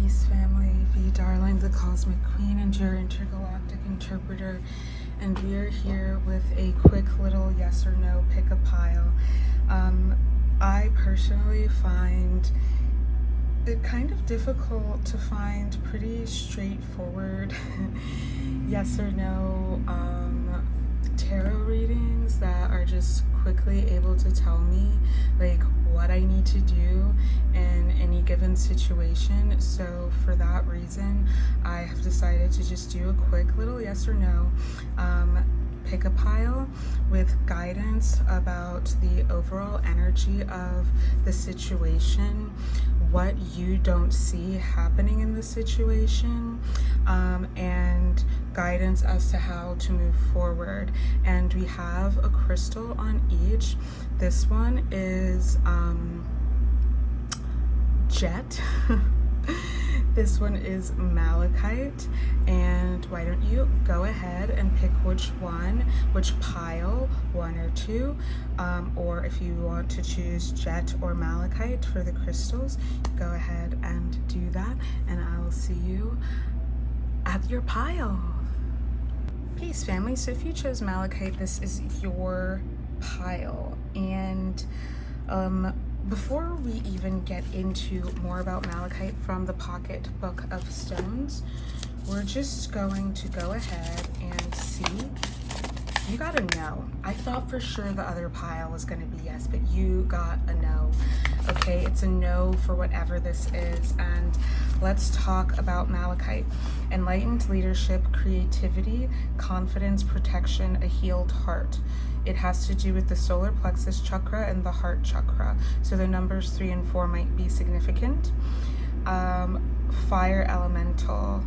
Peace, family. Vie Darling, the Cosmic Queen, and your intergalactic interpreter. And we are here with a quick little yes or no pick a pile. I personally find it kind of difficult to find pretty straightforward yes or no tarot readings that are just quickly able to tell me like what I need to do in any given situation. So for that reason, I have decided to just do a quick little yes or no pick a pile with guidance about the overall energy of the situation, what you don't see happening in the situation, and guidance as to how to move forward. And we have a crystal on each. This one is jet. This one is malachite. And why don't you go ahead and pick which pile, one or two, or if you want to choose jet or malachite for the crystals, go ahead and do that, and I will see you at your pile. Peace, family. So if you chose malachite, this is your pile. And before we even get into more about malachite from the Pocket Book of Stones, we're just going to go ahead and see. You got a no. I thought for sure the other pile was going to be yes, but you got a no. Okay, it's a no for whatever this is. And let's talk about malachite. Enlightened leadership, creativity, confidence, protection, a healed heart. It has to do with the solar plexus chakra and the heart chakra. So the numbers 3 and 4 might be significant. Fire elemental.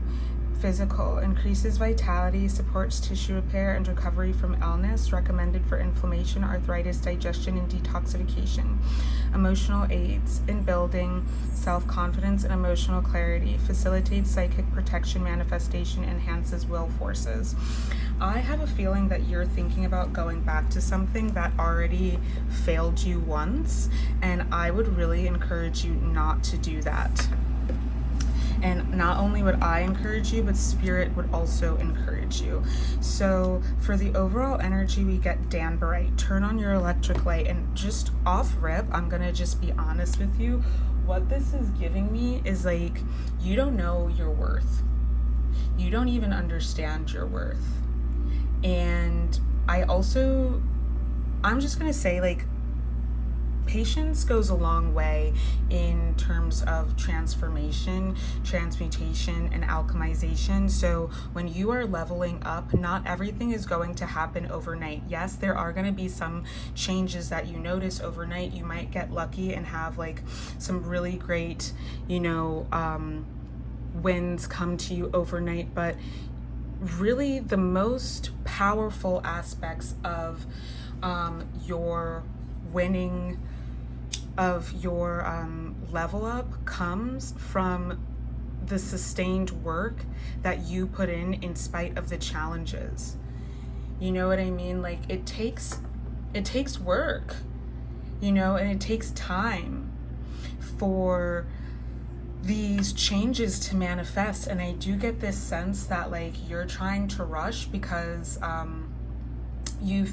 Physical, increases vitality, supports tissue repair and recovery from illness, recommended for inflammation, arthritis, digestion, and detoxification. Emotional aids in building self-confidence and emotional clarity, facilitates psychic protection, manifestation, enhances will forces. I have a feeling that you're thinking about going back to something that already failed you once, and I would really encourage you not to do that. And not only would I encourage you, but Spirit would also encourage you. So for the overall energy, we get Danbarite. Turn on your electric light, and just off rip, I'm gonna just be honest with you. What this is giving me is like, you don't know your worth. You don't even understand your worth. And I'm just gonna say, like, patience goes a long way in terms of transformation, transmutation, and alchemization. So when you are leveling up, not everything is going to happen overnight. Yes, there are going to be some changes that you notice overnight. You might get lucky and have like some really great, wins come to you overnight. But really the most powerful aspects of your winning, of your level up, comes from the sustained work that you put in spite of the challenges. You know what I mean? Like it takes work, and it takes time for these changes to manifest. And I do get this sense that like you're trying to rush because you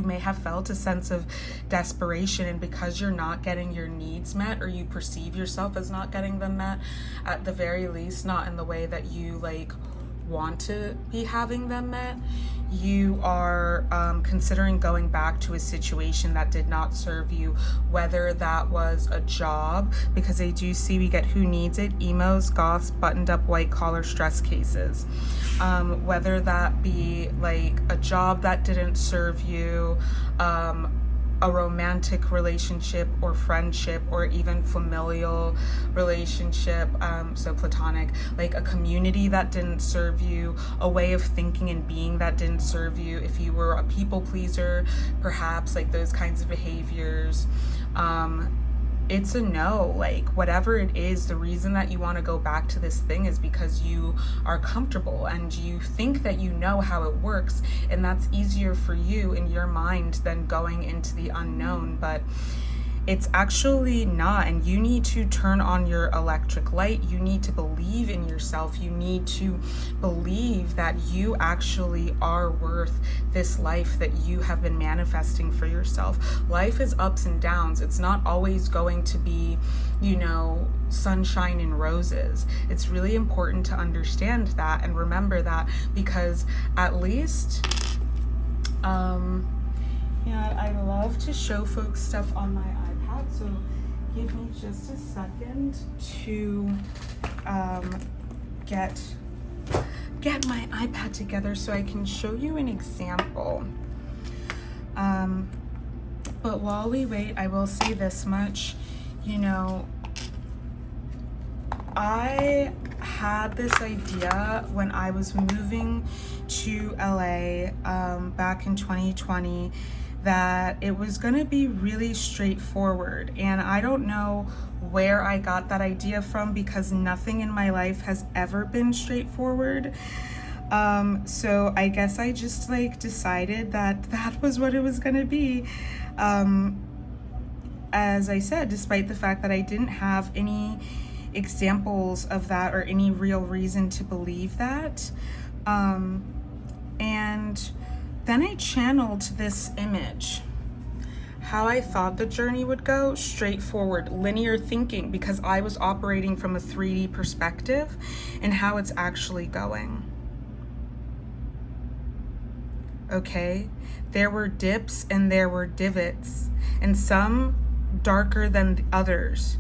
may have felt a sense of desperation, and because you're not getting your needs met, or you perceive yourself as not getting them met, at the very least not in the way that you like want to be having them met, you are considering going back to a situation that did not serve you, whether that was a job, because I do see we get who needs it, emos, goths, buttoned up white collar stress cases, whether that be like a job that didn't serve you, a romantic relationship or friendship, or even familial relationship, so platonic, like a community that didn't serve you, a way of thinking and being that didn't serve you. If you were a people pleaser, perhaps like those kinds of behaviors, it's a no. Like whatever it is, the reason that you want to go back to this thing is because you are comfortable and you think that you know how it works, and that's easier for you in your mind than going into the unknown. But it's actually not. And you need to turn on your electric light. You need to believe in yourself. You need to believe that you actually are worth this life that you have been manifesting for yourself. Life is ups and downs. It's not always going to be, you know, sunshine and roses. It's really important to understand that and remember that, because at least yeah, I love to show folks stuff on my iPad, so give me just a second to get my iPad together so I can show you an example. But while we wait, I will say this much, you know, I had this idea when I was moving to LA back in 2020 that it was going to be really straightforward, and I don't know where I got that idea from, because nothing in my life has ever been straightforward. So I guess I just like decided that that was what it was going to be. As I said, despite the fact that I didn't have any examples of that or any real reason to believe that. And then I channeled this image, how I thought the journey would go, straightforward, linear thinking, because I was operating from a 3D perspective, and how it's actually going. Okay, there were dips and there were divots, and some darker than others,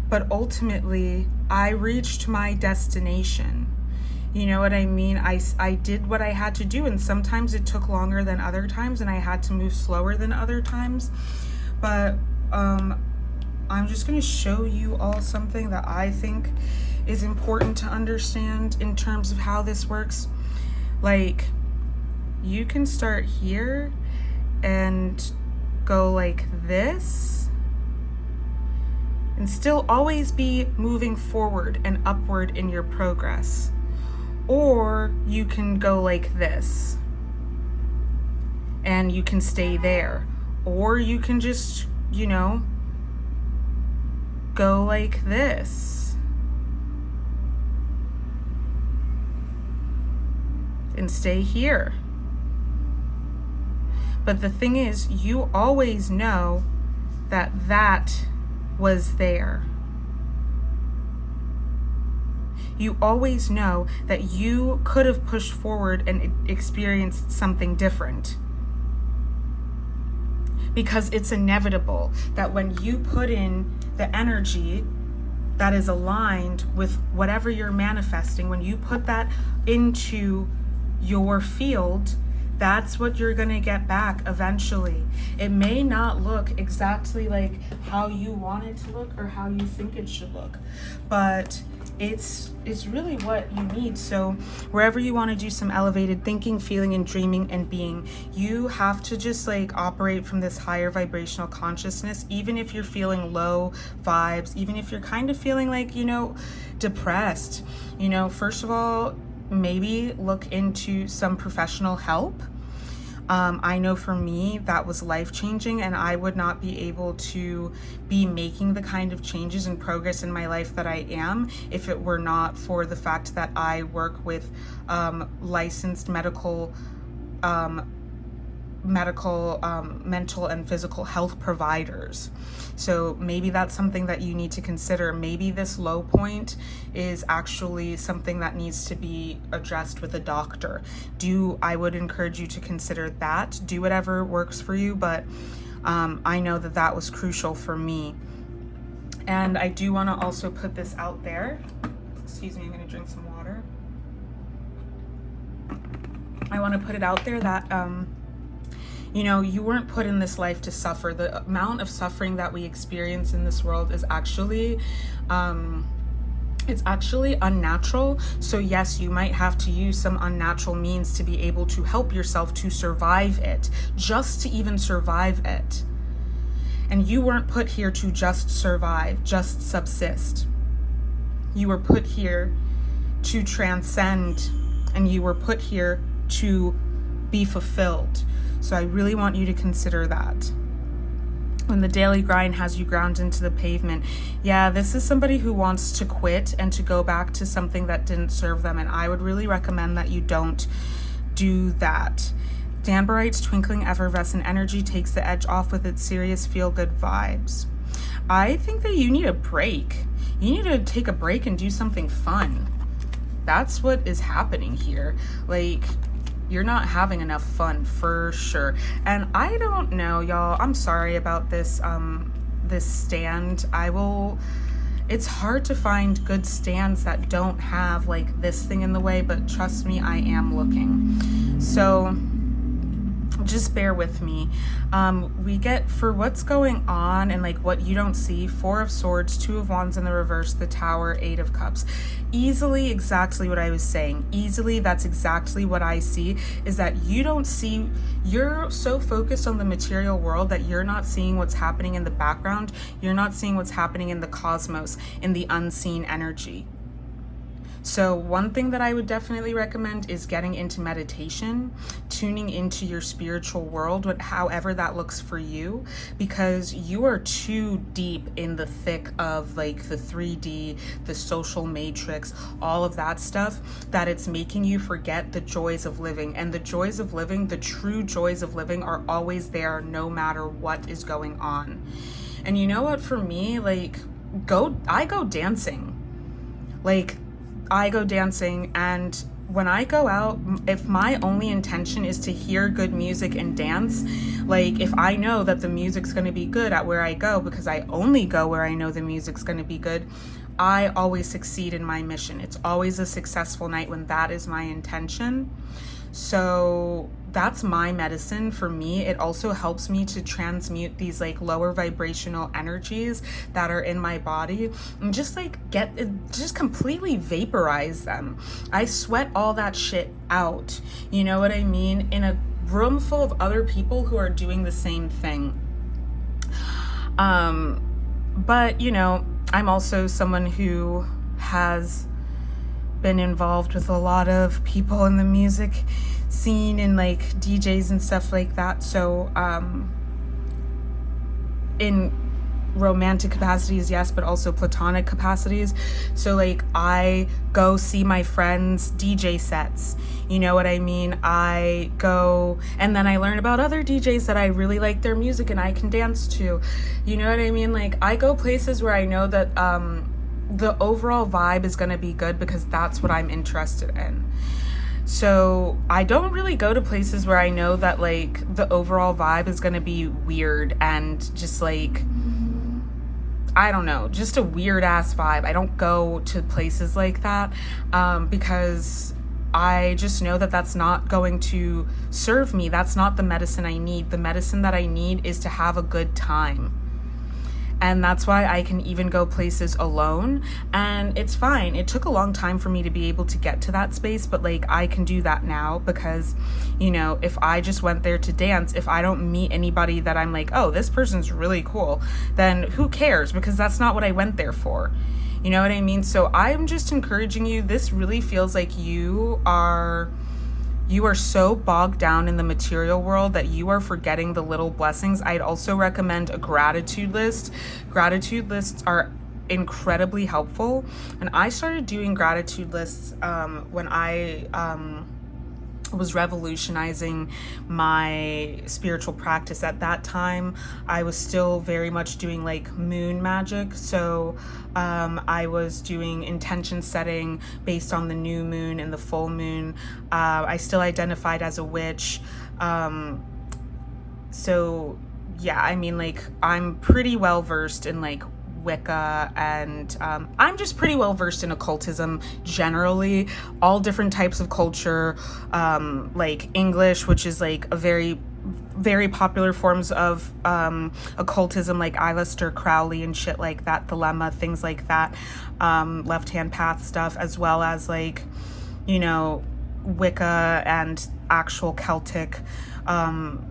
but ultimately I reached my destination. You know what I mean? I did what I had to do, and sometimes it took longer than other times, and I had to move slower than other times. But I'm just going to show you all something that I think is important to understand in terms of how this works. Like, you can start here and go like this and still always be moving forward and upward in your progress. Or you can go like this and you can stay there. Or you can just, you know, go like this and stay here. But the thing is, you always know that that was there. You always know that you could have pushed forward and experienced something different. Because it's inevitable that when you put in the energy that is aligned with whatever you're manifesting, when you put that into your field, that's what you're gonna get back eventually. It may not look exactly like how you want it to look or how you think it should look, but it's really what you need. So wherever you want to do some elevated thinking, feeling, and dreaming and being, you have to just like operate from this higher vibrational consciousness. Even if you're feeling low vibes, even if you're kind of feeling like, you know, depressed, you know, first of all, maybe look into some professional help. I know for me that was life-changing, and I would not be able to be making the kind of changes and progress in my life that I am if it were not for the fact that I work with licensed mental and physical health providers. So maybe that's something that you need to consider. Maybe this low point is actually something that needs to be addressed with a doctor. I would encourage you to consider that. Do whatever works for you, but I know that that was crucial for me. And I do want to also put this out there. Excuse me, I'm going to drink some water. I want to put it out there that you know, you weren't put in this life to suffer. The amount of suffering that we experience in this world is actually, it's actually unnatural. So yes, you might have to use some unnatural means to be able to help yourself to survive it, just to even survive it. And you weren't put here to just survive, just subsist. You were put here to transcend, and you were put here to be fulfilled. So I really want you to consider that. when the daily grind has you ground into the pavement. Yeah, this is somebody who wants to quit and to go back to something that didn't serve them, and I would really recommend that you don't do that. Danbarite's twinkling effervescent energy takes the edge off with its serious feel-good vibes. I think that you need a break. You need to take a break and do something fun. That's what is happening here. Like, you're not having enough fun for sure. And I don't know, y'all, I'm sorry about this this stand. It's hard to find good stands that don't have like this thing in the way, but trust me, I am looking. So just bear with me. We get, for what's going on and like what you don't see, 4 of Swords, 2 of Wands in the reverse, the Tower, 8 of Cups. Easily exactly what I was saying. Easily, that's exactly what I see, is that you don't see, you're so focused on the material world that you're not seeing what's happening in the background. You're not seeing what's happening in the cosmos, in the unseen energy. So one thing that I would definitely recommend is getting into meditation, tuning into your spiritual world, however that looks for you, because you are too deep in the thick of like the 3D, the social matrix, all of that stuff, that it's making you forget the joys of living. And the joys of living, the true joys of living, are always there no matter what is going on. And you know what, for me, like, I go dancing. Like, I go dancing, and when I go out, if my only intention is to hear good music and dance, like if I know that the music's going to be good at where I go, because I only go where I know the music's going to be good, I always succeed in my mission. It's always a successful night when that is my intention. So that's my medicine for me. It also helps me to transmute these like lower vibrational energies that are in my body and just like just completely vaporize them. I sweat all that shit out, you know what I mean, in a room full of other people who are doing the same thing. But you know, I'm also someone who has been involved with a lot of people in the music scene and like DJs and stuff like that. So in romantic capacities, yes, but also platonic capacities. So like I go see my friends' DJ sets, you know what I mean? I go and then I learn about other DJs that I really like their music and I can dance to, you know what I mean? Like I go places where I know that the overall vibe is going to be good, because that's what I'm interested in. So I don't really go to places where I know that like the overall vibe is going to be weird and just like, I don't know, just a weird ass vibe. I don't go to places like that because I just know that that's not going to serve me. That's not the medicine I need. The medicine that I need is to have a good time. And that's why I can even go places alone, and it's fine. It took a long time for me to be able to get to that space, but like I can do that now because, you know, if I just went there to dance, if I don't meet anybody that I'm like, oh, this person's really cool, then who cares? Because that's not what I went there for. You know what I mean? So I'm just encouraging you. This really feels like you are so bogged down in the material world that you are forgetting the little blessings. I'd also recommend a gratitude list. Gratitude lists are incredibly helpful. And I started doing gratitude lists when I was revolutionizing my spiritual practice. At that time, I was still very much doing like moon magic. So I was doing intention setting based on the new moon and the full moon. I still identified as a witch. So yeah, I mean, like I'm pretty well versed in like Wicca, and I'm just pretty well versed in occultism generally, all different types of culture, like English, which is like a very popular forms of occultism, like Aleister Crowley and shit like that, Thelema, things like that, left hand path stuff, as well as like, you know, Wicca and actual Celtic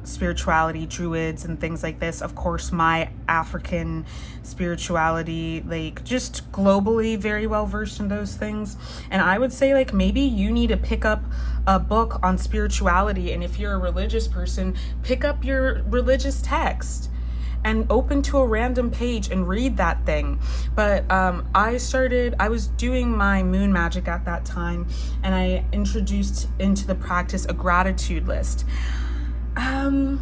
spirituality, druids and things like this. Of course, my African spirituality, like just globally very well versed in those things. And I would say like maybe you need to pick up a book on spirituality, and if you're a religious person, pick up your religious text and open to a random page and read that thing. But I was doing my moon magic at that time, and I introduced into the practice a gratitude list. And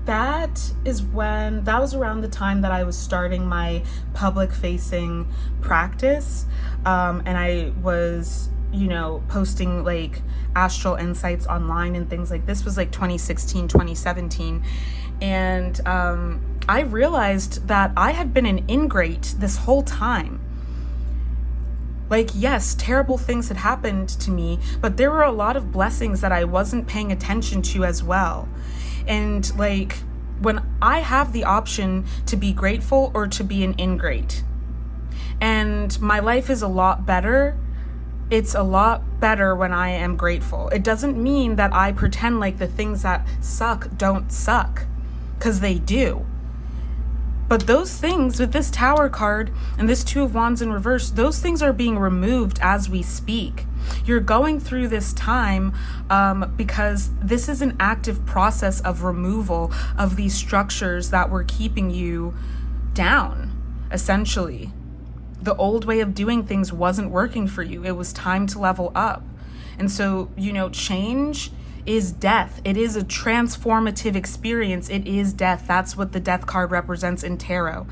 that was around the time that I was starting my public facing practice. And I was, posting like astral insights online and things like this. Was like 2016, 2017. And I realized that I had been an ingrate this whole time. Like, yes, terrible things had happened to me, but there were a lot of blessings that I wasn't paying attention to as well. And like, when I have the option to be grateful or to be an ingrate, and my life is a lot better, it's a lot better when I am grateful. It doesn't mean that I pretend like the things that suck don't suck, because they do. But those things with this Tower card and this Two of Wands in reverse, those things are being removed as we speak. You're going through this time because this is an active process of removal of these structures that were keeping you down, essentially. The old way of doing things wasn't working for you. It was time to level up. And so, change is death. It is a transformative experience. It is death. That's what the death card represents in tarot.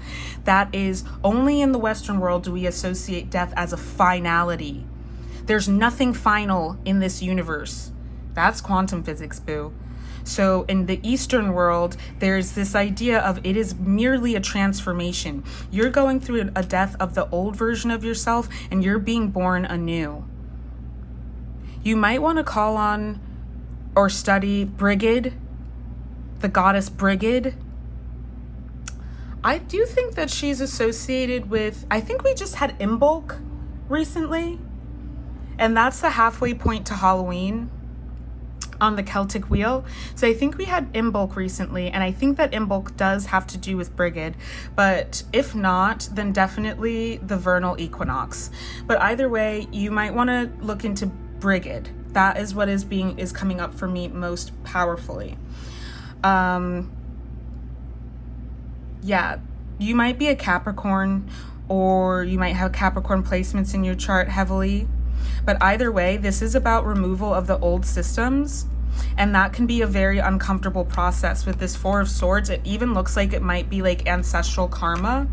That is, only in the Western world do we associate death as a finality. There's nothing final in this universe. That's quantum physics, boo. So in the Eastern world, there's this idea of it is merely a transformation. You're going through a death of the old version of yourself, and you're being born anew. You might want to call on or study Brigid, the goddess Brigid. I do think that she's associated with, I think we just had Imbolc recently, and that's the halfway point to Halloween on the Celtic wheel. So I think we had Imbolc recently, and I think that Imbolc does have to do with Brigid, but if not, then definitely the vernal equinox. But either way, you might want to look into Brigid. That is what is coming up for me most powerfully. Yeah, you might be a Capricorn, or you might have Capricorn placements in your chart heavily. But either way, this is about removal of the old systems, and that can be a very uncomfortable process. With this Four of Swords, it even looks like it might be like ancestral karma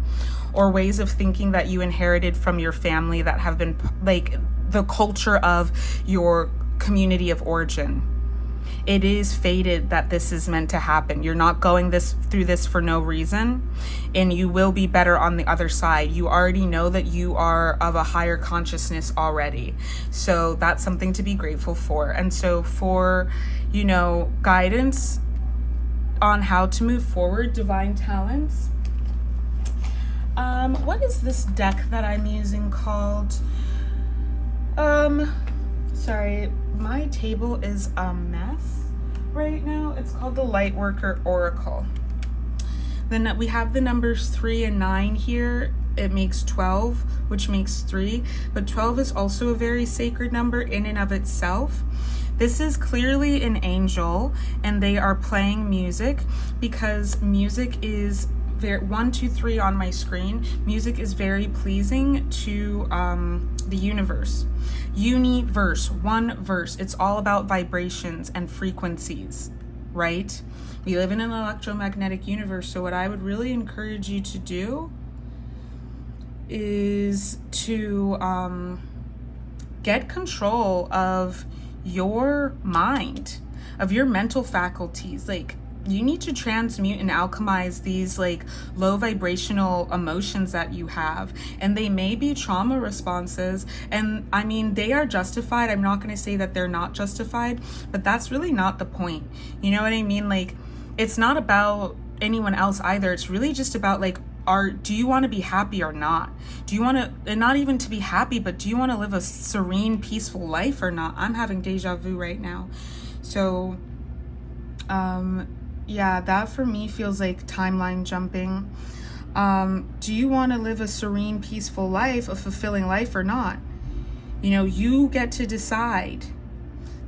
or ways of thinking that you inherited from your family that have been like the culture of your community of origin. It is fated that this is meant to happen. You're not going through this for no reason, and you will be better on the other side. You already know that you are of a higher consciousness already. So that's something to be grateful for. And so for, guidance on how to move forward, divine talents. What is this deck that I'm using called? Sorry, my table is a mess right now. It's called the Lightworker Oracle. Then we have the numbers 3 and 9 here. It makes 12, which makes 3, but 12 is also a very sacred number in and of itself. This is clearly an angel, and they are playing music, because music is 1, 2, 3 on my screen. Music is very pleasing to the universe. Universe, one verse. It's all about vibrations and frequencies, right? We live in an electromagnetic universe, so what I would really encourage you to do is to get control of your mind, of your mental faculties. Like, you need to transmute and alchemize these like low vibrational emotions that you have, and they may be trauma responses, and I mean, they are justified. I'm not going to say that they're not justified, but that's really not the point. You know what I mean? Like, it's not about anyone else either. It's really just about like, do you want to be happy or not? Do you want to, and not even to be happy, but do you want to live a serene, peaceful life or not? I'm having deja vu right now. So, yeah, that for me feels like timeline jumping. Do you want to live a serene, peaceful life, a fulfilling life or not? You get to decide.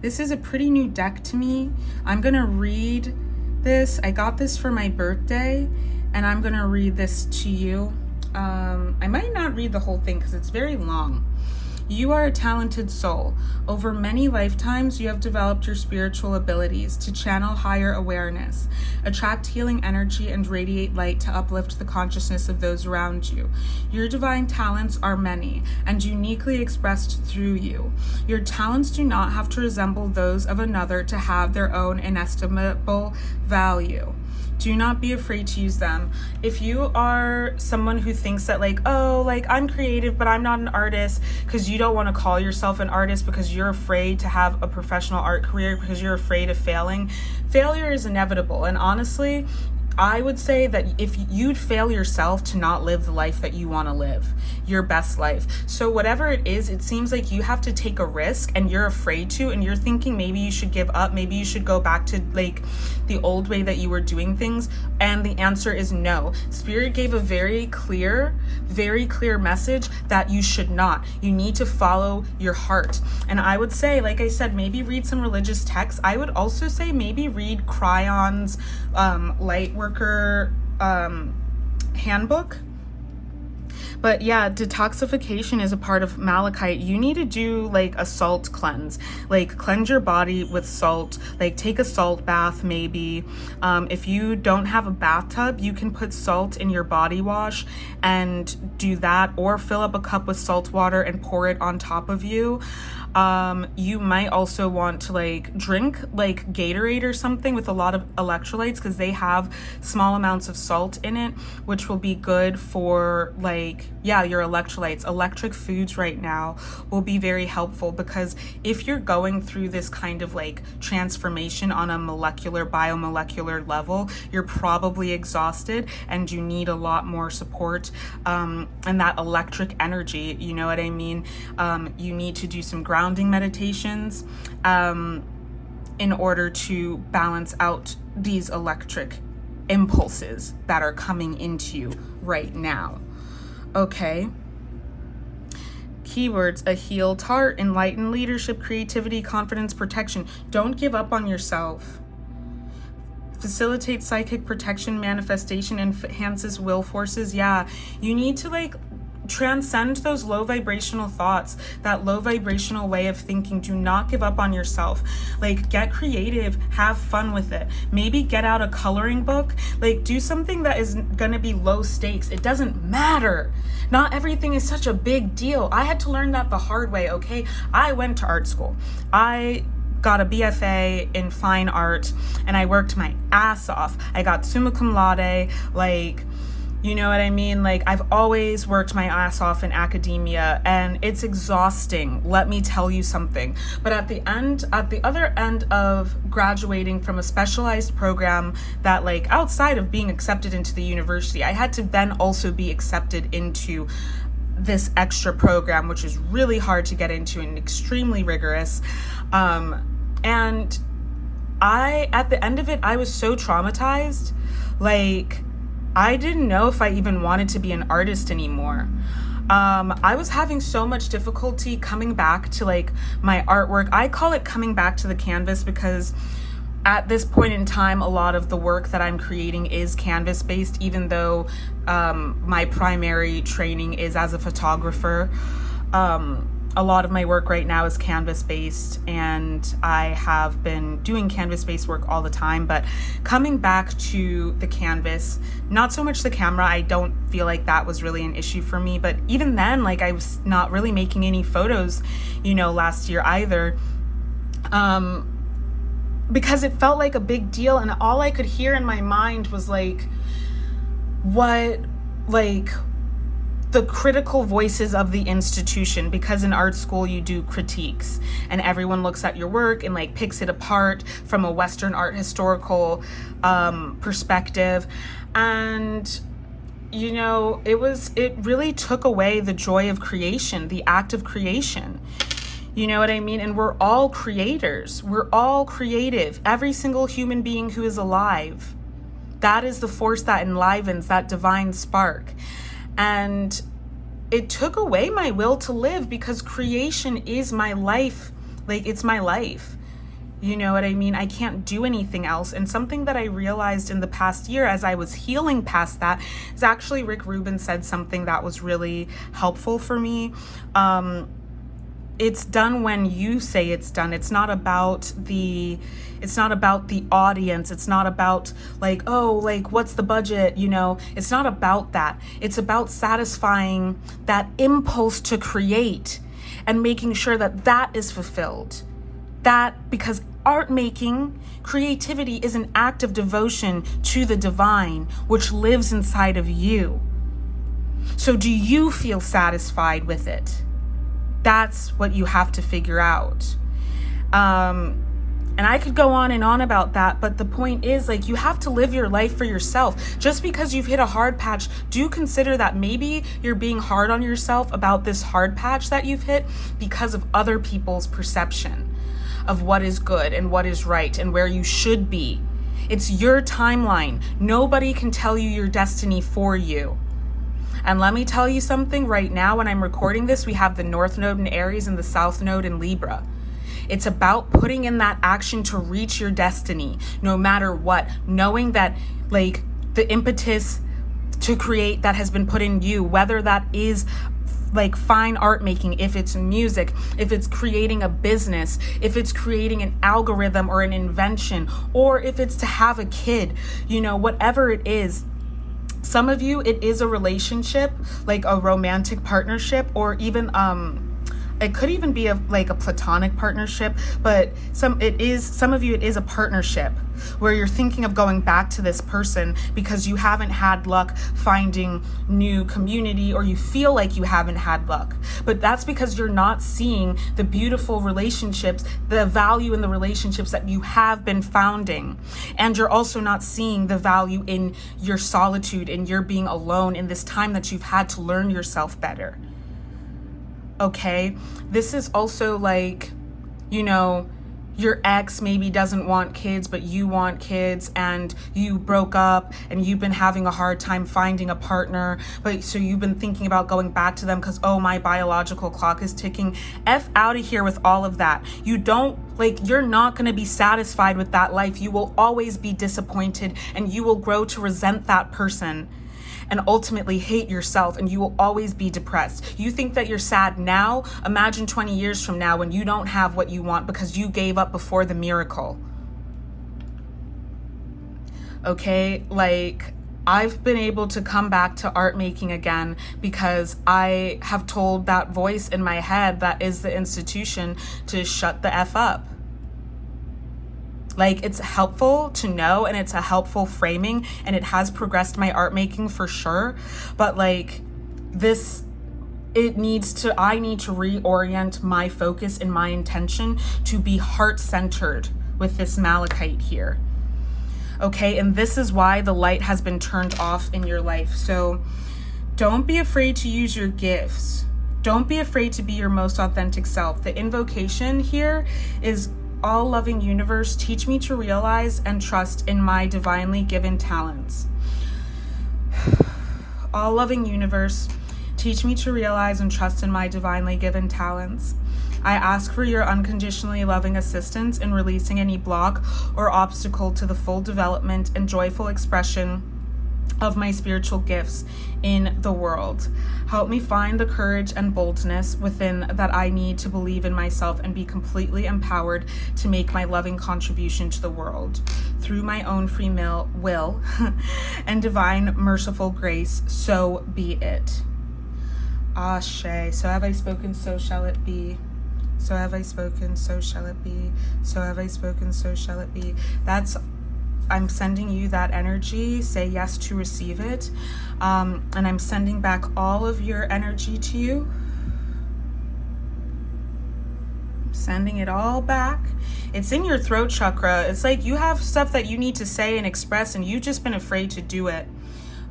This is a pretty new deck to me. I'm going to read this. I got this for my birthday, and I'm gonna read this to you. I might not read the whole thing because it's very long. You are a talented soul. Over many lifetimes, you have developed your spiritual abilities to channel higher awareness, attract healing energy, and radiate light to uplift the consciousness of those around you. Your divine talents are many and uniquely expressed through you. Your talents do not have to resemble those of another to have their own inestimable value. Do not be afraid to use them. If you are someone who thinks that like, oh, like I'm creative, but I'm not an artist, because you don't want to call yourself an artist because you're afraid to have a professional art career, because you're afraid of failing, failure is inevitable. And honestly, I would say that if you'd fail yourself to not live the life that you want to live, your best life. So whatever it is, it seems like you have to take a risk and you're afraid to, and you're thinking maybe you should give up, maybe you should go back to like the old way that you were doing things. And the answer is no. Spirit gave a very clear message that you should not. You need to follow your heart. And I would say, like I said, maybe read some religious texts. I would also say maybe read Crayon's Lightworker handbook. But yeah, detoxification is a part of malachite. You need to do like a salt cleanse, like cleanse your body with salt, like take a salt bath maybe. If you don't have a bathtub, you can put salt in your body wash and do that, or fill up a cup with salt water and pour it on top of you. You might also want to like drink like Gatorade or something with a lot of electrolytes, because they have small amounts of salt in it, which will be good for like, yeah, your electrolytes. Electric foods right now will be very helpful, because if you're going through this kind of like transformation on a biomolecular level, you're probably exhausted and you need a lot more support, and that electric energy, you know what I mean? You need to do some grounding meditations in order to balance out these electric impulses that are coming into you right now. Okay. Keywords: a healed heart, enlightened leadership, creativity, confidence, protection. Don't give up on yourself. Facilitates psychic protection, manifestation, enhances will forces. Yeah, you need to like transcend those low vibrational thoughts, that low vibrational way of thinking. Do not give up on yourself. Like, get creative, have fun with it. Maybe get out a coloring book, like do something that is gonna be low stakes. It doesn't matter. Not everything is such a big deal. I had to learn that the hard way, okay? I went to art school. I got a BFA in fine art and I worked my ass off. I got summa cum laude, like, you know what I mean? Like, I've always worked my ass off in academia and it's exhausting, let me tell you something. But at the other end of graduating from a specialized program that, like, outside of being accepted into the university, I had to then also be accepted into this extra program, which is really hard to get into and extremely rigorous. And at the end of it, I was so traumatized. Like, I didn't know if I even wanted to be an artist anymore. I was having so much difficulty coming back to like my artwork. I call it coming back to the canvas because at this point in time, a lot of the work that I'm creating is canvas based, even though my primary training is as a photographer. A lot of my work right now is canvas based, and I have been doing canvas based work all the time. But coming back to the canvas, not so much the camera, I don't feel like that was really an issue for me. But even then, like, I was not really making any photos, you know, last year either, because it felt like a big deal. And all I could hear in my mind was like, the critical voices of the institution, because in art school you do critiques and everyone looks at your work and like picks it apart from a Western art historical perspective. And you know, it really took away the joy of creation, the act of creation. You know what I mean? And we're all creators. We're all creative. Every single human being who is alive. That is the force that enlivens, that divine spark. And it took away my will to live, because creation is my life. Like, it's my life. You know what I mean? I can't do anything else. And something that I realized in the past year as I was healing past that is actually Rick Rubin said something that was really helpful for me. It's done when you say it's done. It's not about the audience. It's not about like, oh, like what's the budget? You know, it's not about that. It's about satisfying that impulse to create and making sure that that is fulfilled. That, because art making, creativity is an act of devotion to the divine, which lives inside of you. So do you feel satisfied with it? That's what you have to figure out. And I could go on and on about that, but the point is, like, you have to live your life for yourself. Just because you've hit a hard patch, do consider that maybe you're being hard on yourself about this hard patch that you've hit because of other people's perception of what is good and what is right and where you should be. It's your timeline. Nobody can tell you your destiny for you. And let me tell you something right now, when I'm recording this, we have the North Node in Aries and the South Node in Libra. It's about putting in that action to reach your destiny, no matter what, knowing that like the impetus to create that has been put in you, whether that is like fine art making, if it's music, if it's creating a business, if it's creating an algorithm or an invention, or if it's to have a kid, you know, whatever it is. Some of you, it is a relationship, like a romantic partnership, or even it could even be like a platonic partnership, but some of you, it is a partnership where you're thinking of going back to this person because you haven't had luck finding new community, or you feel like you haven't had luck. But that's because you're not seeing the beautiful relationships, the value in the relationships that you have been founding. And you're also not seeing the value in your solitude and your being alone in this time that you've had to learn yourself better. Okay, this is also like, you know, your ex maybe doesn't want kids, but you want kids, and you broke up and you've been having a hard time finding a partner, but so you've been thinking about going back to them because, oh, my biological clock is ticking. F out of here with all of that. You're not going to be satisfied with that life. You will always be disappointed, and you will grow to resent that person and ultimately hate yourself, and you will always be depressed. You think that you're sad now? Imagine 20 years from now when you don't have what you want because you gave up before the miracle. Okay, like, I've been able to come back to art making again because I have told that voice in my head that is the institution to shut the F up. Like, it's helpful to know, and it's a helpful framing, and it has progressed my art making for sure. But like this, I need to reorient my focus and my intention to be heart-centered with this malachite here. Okay, and this is why the light has been turned off in your life. So don't be afraid to use your gifts. Don't be afraid to be your most authentic self. The invocation here is, all loving universe, teach me to realize and trust in my divinely given talents. All loving universe, teach me to realize and trust in my divinely given talents. I ask for your unconditionally loving assistance in releasing any block or obstacle to the full development and joyful expression of my spiritual gifts in the world. Help me find the courage and boldness within that I need to believe in myself and be completely empowered to make my loving contribution to the world through my own free will and divine merciful grace. So be it. Ashe. So have I spoken, so shall it be. So have I spoken, so shall it be. So have I spoken, so shall it be. I'm sending you that energy. Say yes to receive it. And I'm sending back all of your energy to you. Sending it all back. It's in your throat chakra. It's like you have stuff that you need to say and express, and you've just been afraid to do it.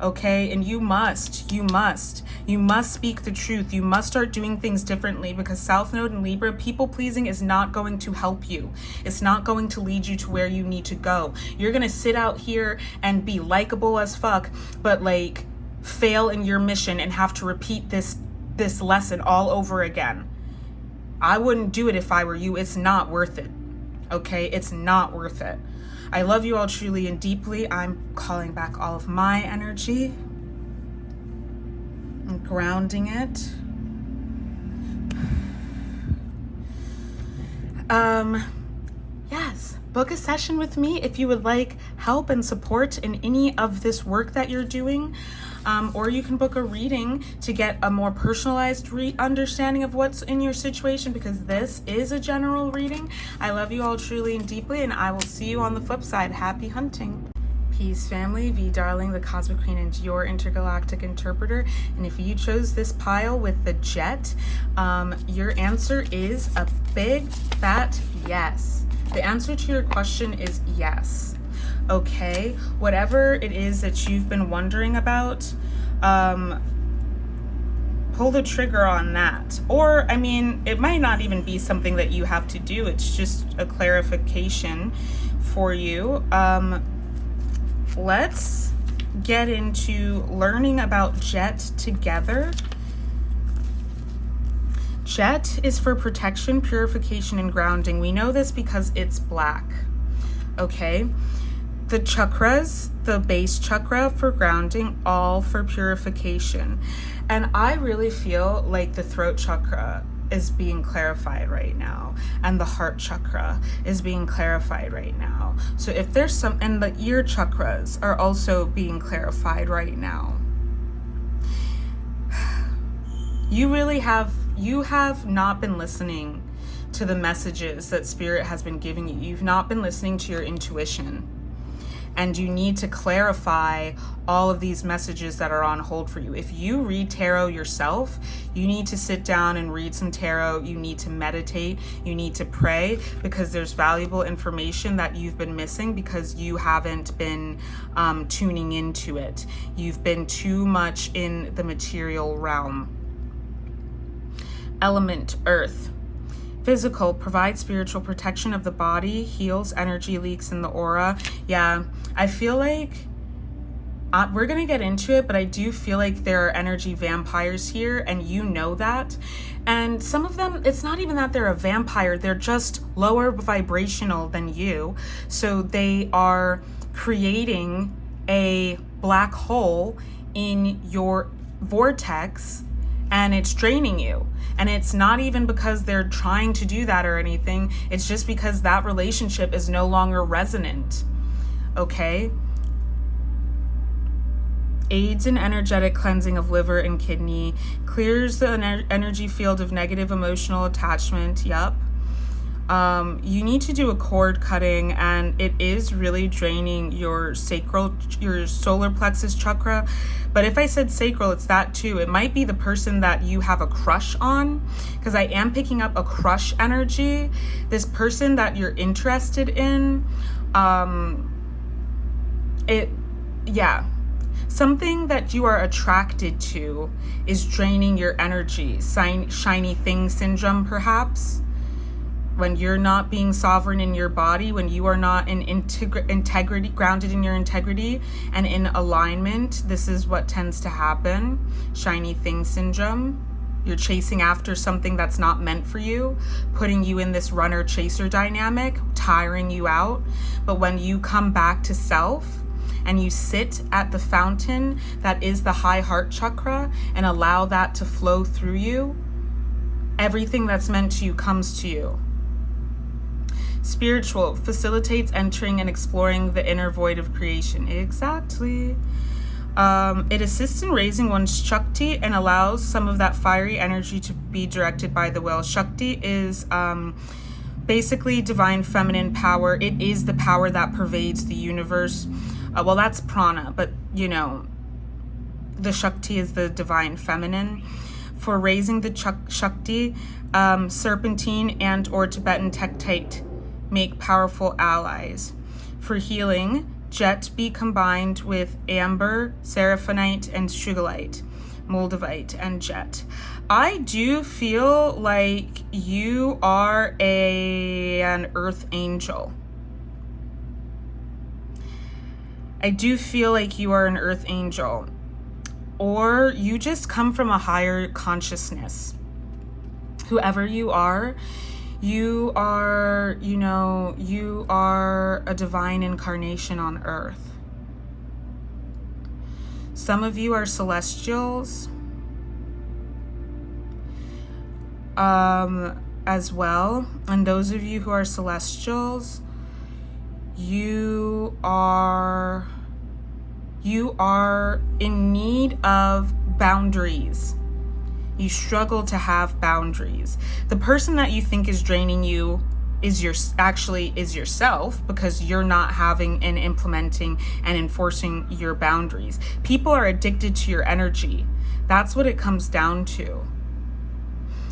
Okay, and you must speak the truth. You must start doing things differently, because South Node in Libra, people pleasing is not going to help you. It's not going to lead you to where you need to go. You're gonna sit out here and be likable as fuck, but like fail in your mission and have to repeat this lesson all over again. I wouldn't do it if I were you. It's not worth it. Okay, it's not worth it. I love you all truly and deeply. I'm calling back all of my energy and grounding it. Yes, book a session with me if you would like help and support in any of this work that you're doing. Or you can book a reading to get a more personalized understanding of what's in your situation, because this is a general reading. I love you all truly and deeply, and I will see you on the flip side. Happy hunting. Peace, family. Vie Darling, the Cosmic Queen, and your intergalactic interpreter. And if you chose this pile with the jet, your answer is a big fat yes. The answer to your question is yes. Okay, whatever it is that you've been wondering about, pull the trigger on that. Or, I mean, it might not even be something that you have to do. It's just a clarification for you. Let's get into learning about Jet together. Jet is for protection, purification, and grounding. We know this because it's black. Okay. The chakras, the base chakra for grounding, all for purification. And I really feel like the throat chakra is being clarified right now, and the heart chakra is being clarified right now. So if there's some, and the ear chakras are also being clarified right now. You have not been listening to the messages that Spirit has been giving you. You've not been listening to your intuition. And you need to clarify all of these messages that are on hold for you. If you read tarot yourself, you need to sit down and read some tarot. You need to meditate. You need to pray, because there's valuable information that you've been missing because you haven't been tuning into it. You've been too much in the material realm. Element, earth. Physical, provides spiritual protection of the body, heals energy leaks in the aura. Yeah, I feel like we're going to get into it, but I do feel like there are energy vampires here, and you know that. And some of them, it's not even that they're a vampire, they're just lower vibrational than you. So they are creating a black hole in your vortex, and it's draining you. And it's not even because they're trying to do that or anything. It's just because that relationship is no longer resonant. Okay? Aids in energetic cleansing of liver and kidney. Clears the energy field of negative emotional attachment. Yep. You need to do a cord cutting, and it is really draining your solar plexus chakra. But if I said sacral, it's that too. It might be the person that you have a crush on, because I am picking up a crush energy. This person that you're interested in, something that you are attracted to is draining your energy. Shiny thing syndrome, perhaps. When you're not being sovereign in your body, when you are not in integrity, grounded in your integrity and in alignment, this is what tends to happen. Shiny thing syndrome. You're chasing after something that's not meant for you, putting you in this runner-chaser dynamic, tiring you out. But when you come back to self and you sit at the fountain that is the high heart chakra and allow that to flow through you, everything that's meant to you comes to you. Spiritual, facilitates entering and exploring the inner void of creation. Exactly. It assists in raising one's Shakti and allows some of that fiery energy to be directed by the will. Shakti is basically divine feminine power. It is the power that pervades the universe. Well, that's prana, but you know, the Shakti is the divine feminine. For raising the Shakti, serpentine and or Tibetan tektite make powerful allies. For healing, jet be combined with amber, seraphonite, and sugilite, moldavite, and jet. I do feel like you are an earth angel. I do feel like you are an earth angel. Or you just come from a higher consciousness. Whoever you are, You are, you know, you are a divine incarnation on earth. Some of you are celestials as well. And those of you who are celestials, you are in need of boundaries. You struggle to have boundaries. The person that you think is draining you is yourself, because you're not having and implementing and enforcing your boundaries. People are addicted to your energy. That's what it comes down to.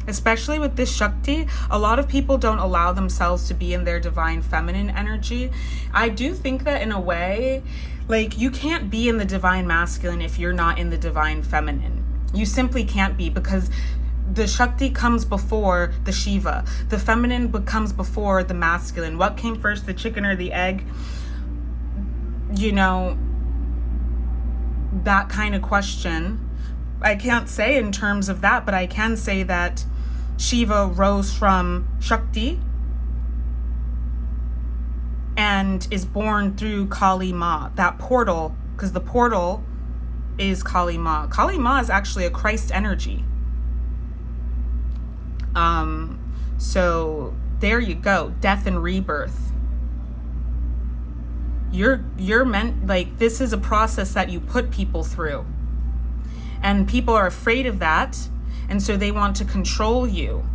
Especially with this Shakti, a lot of people don't allow themselves to be in their divine feminine energy. I do think that in a way, like, you can't be in the divine masculine if you're not in the divine feminine. You simply can't be, because the Shakti comes before the Shiva. The feminine becomes before the masculine. What came first, the chicken or the egg? You know, that kind of question. I can't say in terms of that, but I can say that Shiva rose from Shakti and is born through Kali Ma, that portal, because the portal is Kali Ma. Kali Ma is actually a Christ energy. So there you go, death and rebirth. You're meant, like, this is a process that you put people through. And people are afraid of that, and so they want to control you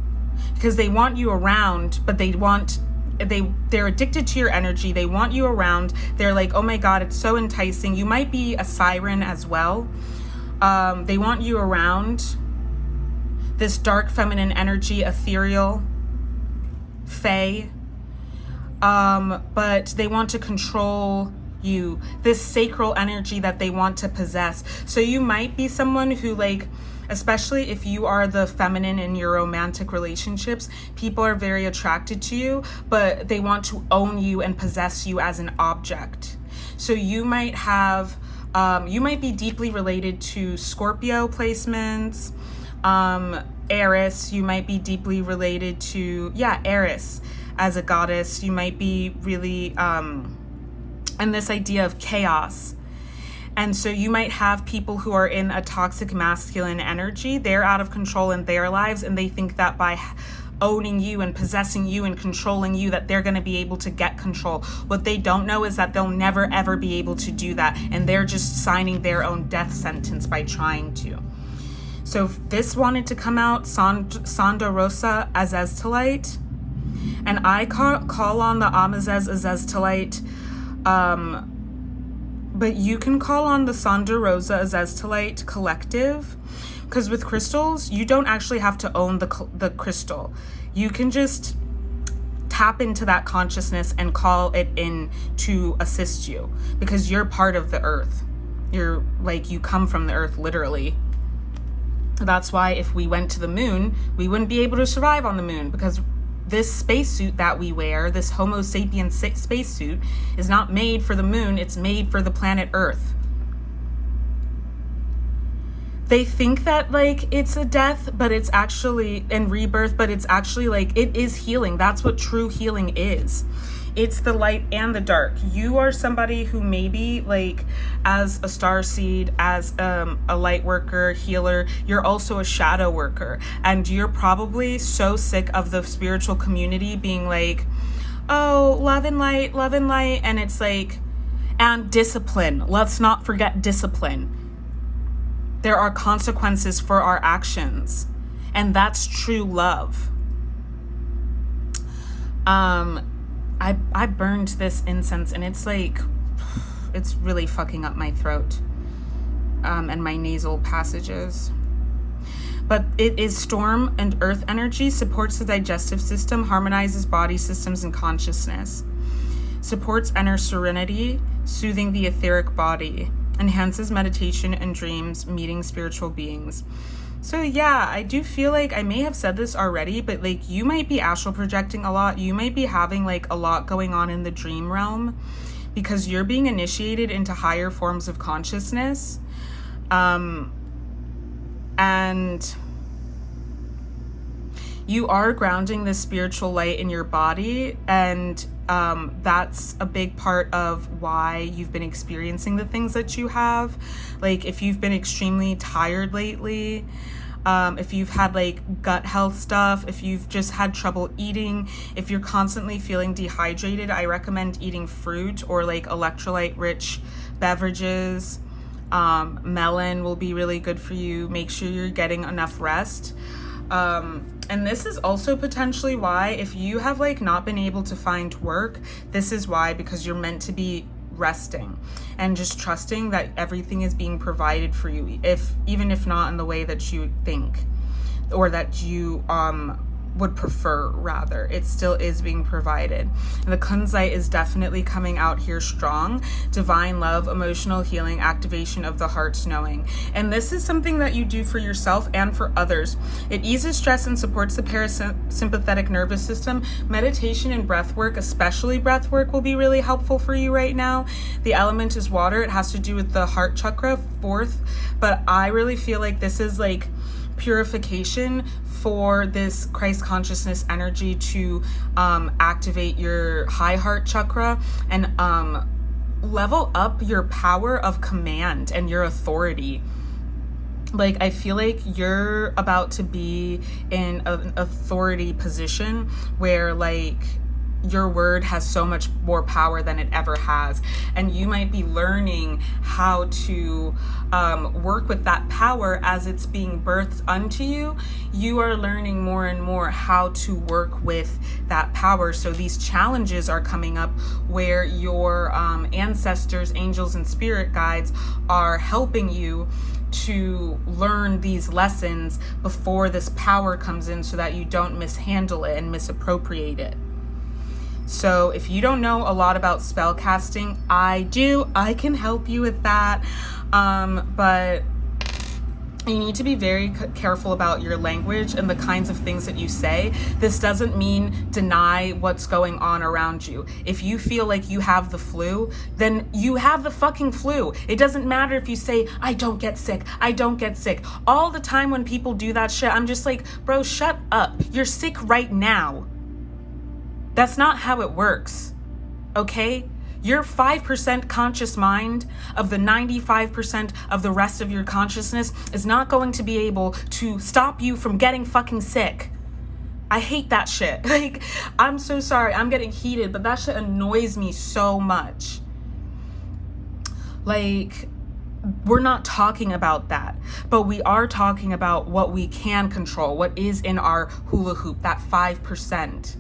because they want you around, but they're addicted to your energy. They want you around. They're like, oh my God, it's so enticing. You might be a siren as well. They want you around. This dark feminine energy, ethereal, fae. But they want to control you, this sacral energy that they want to possess. So you might be someone who, like, especially if you are the feminine in your romantic relationships, people are very attracted to you, but they want to own you and possess you as an object. So you might have, you might be deeply related to Scorpio placements, Eris. You might be deeply related to, Eris as a goddess. You might be really, and this idea of chaos. And so you might have people who are in a toxic masculine energy. They're out of control in their lives, and they think that by owning you and possessing you and controlling you, that they're going to be able to get control. What they don't know is that they'll never ever be able to do that, and they're just signing their own death sentence by trying to. So this wanted to come out, Sandarosa Azaztalite, and I call on the Amazez Azaztalite, but you can call on the Sandarosa Azaztalite collective, because with crystals, you don't actually have to own the crystal. You can just tap into that consciousness and call it in to assist you, because you're part of the earth. You're like, you come from the earth, literally. That's why if we went to the moon, we wouldn't be able to survive on the moon, because this spacesuit that we wear, this Homo sapiens spacesuit, is not made for the moon, it's made for the planet Earth. They think that, like, it's a death, but it's actually, and rebirth, but it's actually, like, it is healing. That's what true healing is. It's the light and the dark. You are somebody who maybe, like, as a starseed, as a light worker, healer, you're also a shadow worker. And you're probably so sick of the spiritual community being like, oh, love and light. And it's like, and discipline. Let's not forget discipline. There are consequences for our actions. And that's true love. I burned this incense, and it's like, it's really fucking up my throat and my nasal passages. But it is storm and earth energy, supports the digestive system, harmonizes body systems and consciousness, supports inner serenity, soothing the etheric body, enhances meditation and dreams, meeting spiritual beings. So yeah, I do feel like I may have said this already, but like, you might be astral projecting a lot. You might be having like a lot going on in the dream realm, because you're being initiated into higher forms of consciousness. And you are grounding this spiritual light in your body, and that's a big part of why you've been experiencing the things that you have. Like if you've been extremely tired lately, if you've had like gut health stuff, if you've just had trouble eating, if you're constantly feeling dehydrated, I recommend eating fruit or like electrolyte rich beverages. Melon will be really good for you. Make sure you're getting enough rest. And this is also potentially why, if you have like not been able to find work, this is why, because you're meant to be resting and just trusting that everything is being provided for you, even if not in the way that you think or that you would prefer. Rather, it still is being provided. And the 𝗪𝗁𝗁 is definitely coming out here strong. Divine love, emotional healing, activation of the heart's knowing. And this is something that you do for yourself and for others. It eases stress and supports the parasympathetic nervous system. Meditation and breath work, especially breath work, will be really helpful for you right now. The element is water. It has to do with the heart chakra, 4th, but I really feel like this is like purification for this Christ consciousness energy to activate your high heart chakra and level up your power of command and your authority. Like, I feel like you're about to be in an authority position where like your word has so much more power than it ever has, and you might be learning how to work with that power as it's being birthed unto you. You are learning more and more how to work with that power. So these challenges are coming up where your ancestors, angels, and spirit guides are helping you to learn these lessons before this power comes in, so that you don't mishandle it and misappropriate it. So if you don't know a lot about spell casting, I do. I can help you with that. But you need to be very careful about your language and the kinds of things that you say. This doesn't mean deny what's going on around you. If you feel like you have the flu, then you have the fucking flu. It doesn't matter if you say, I don't get sick. I don't get sick. All the time when people do that shit, I'm just like, bro, shut up. You're sick right now. That's not how it works, okay? Your 5% conscious mind of the 95% of the rest of your consciousness is not going to be able to stop you from getting fucking sick. I hate that shit. Like, I'm so sorry, I'm getting heated, but that shit annoys me so much. Like, we're not talking about that, but we are talking about what we can control, what is in our hula hoop, that 5%.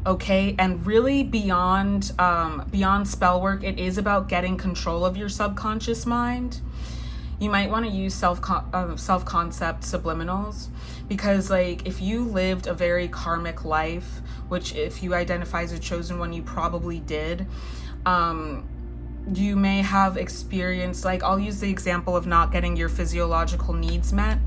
Okay, and really beyond spell work, it is about getting control of your subconscious mind. You might want to use self-concept subliminals, because like if you lived a very karmic life, which if you identify as a chosen one, you probably did, you may have experienced, like, I'll use the example of not getting your physiological needs met.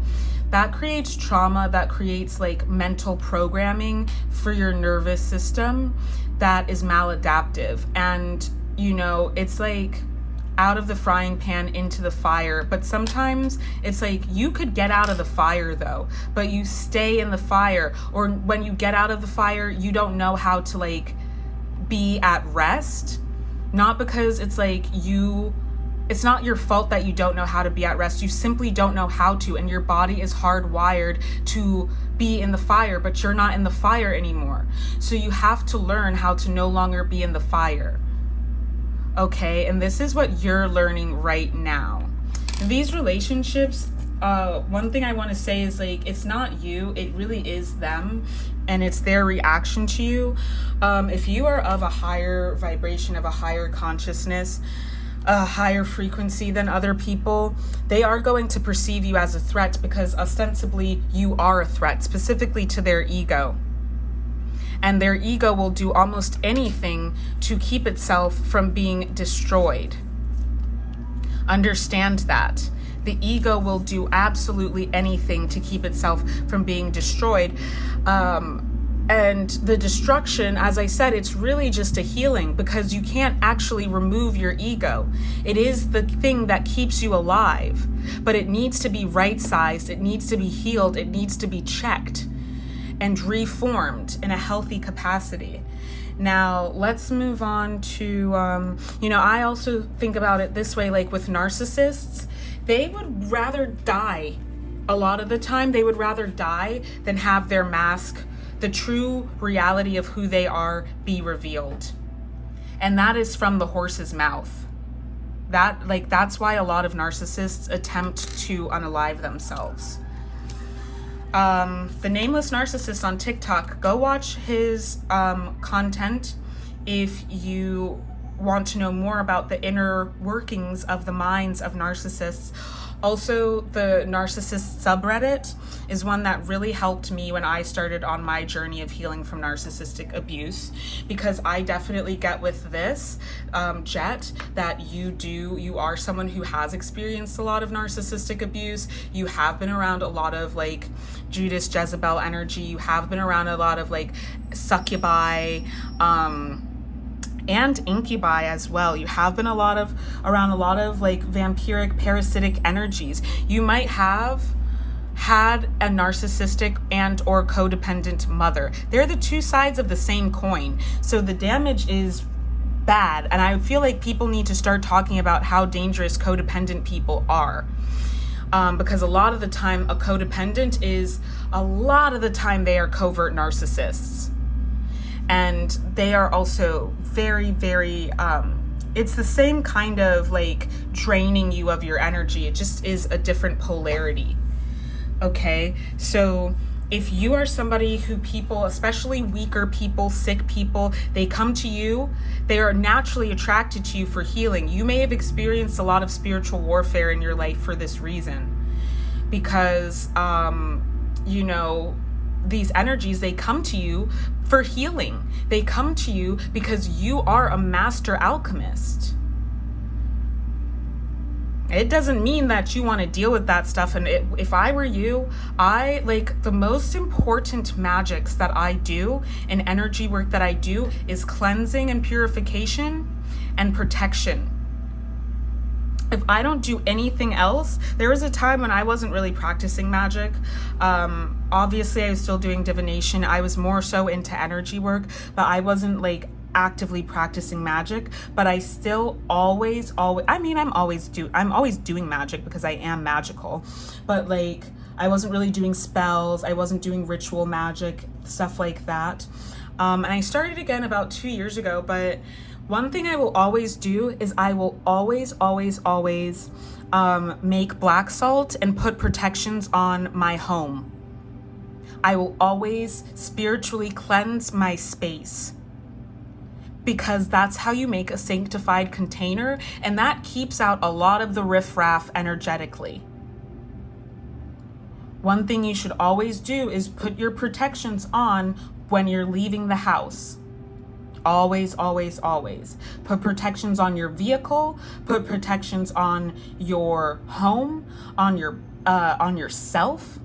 That creates trauma, that creates like mental programming for your nervous system that is maladaptive. And, you know, it's like out of the frying pan into the fire. But sometimes it's like you could get out of the fire though, but you stay in the fire. Or when you get out of the fire, you don't know how to like be at rest. Not because it's like it's not your fault that you don't know how to be at rest. You simply don't know how to, and your body is hardwired to be in the fire, but you're not in the fire anymore. So you have to learn how to no longer be in the fire. Okay, and this is what you're learning right now. In these relationships, one thing I want to say is like, it's not you, it really is them, and it's their reaction to you. If you are of a higher vibration, of a higher consciousness, a higher frequency than other people, they are going to perceive you as a threat, because ostensibly you are a threat, specifically to their ego. And their ego will do almost anything to keep itself from being destroyed. Understand that. The ego will do absolutely anything to keep itself from being destroyed. And the destruction, as I said, it's really just a healing, because you can't actually remove your ego. It is the thing that keeps you alive, but it needs to be right-sized. It needs to be healed. It needs to be checked and reformed in a healthy capacity. Now, let's move on to, I also think about it this way, like with narcissists, they would rather die. A lot of the time, they would rather die than have their mask, the true reality of who they are, be revealed. And that is from the horse's mouth. That's why a lot of narcissists attempt to unalive themselves. The Nameless Narcissist on TikTok, go watch his content if you want to know more about the inner workings of the minds of narcissists. Also, the narcissist subreddit is one that really helped me when I started on my journey of healing from narcissistic abuse, because I definitely get with this, Jet, that you are someone who has experienced a lot of narcissistic abuse. You have been around a lot of like Judas Jezebel energy. You have been around a lot of like succubi, and incubi as well. You have been around a lot of like vampiric, parasitic energies. You might have had a narcissistic and or codependent mother. They're the two sides of the same coin. So the damage is bad. And I feel like people need to start talking about how dangerous codependent people are. Because a lot of the time, a codependent they are covert narcissists. And they are also very, very, it's the same kind of like draining you of your energy. It just is a different polarity. Okay, so if you are somebody who people, especially weaker people, sick people, they come to you, they are naturally attracted to you for healing. You may have experienced a lot of spiritual warfare in your life for this reason, because, these energies, they come to you for healing. They come to you because you are a master alchemist. It doesn't mean that you want to deal with that stuff. And if I were you, the most important magics that I do and energy work that I do is cleansing and purification and protection. If I don't do anything else, there was a time when I wasn't really practicing magic. Obviously, I was still doing divination. I was more so into energy work, but I wasn't like actively practicing magic. But I still always, I'm always doing magic because I am magical. But like, I wasn't really doing spells. I wasn't doing ritual magic, stuff like that. And I started again about 2 years ago, but one thing I will always do is I will always make black salt and put protections on my home. I will always spiritually cleanse my space, because that's how you make a sanctified container, and that keeps out a lot of the riffraff energetically. One thing you should always do is put your protections on when you're leaving the house. Always put protections on your vehicle, put protections on your home, on yourself.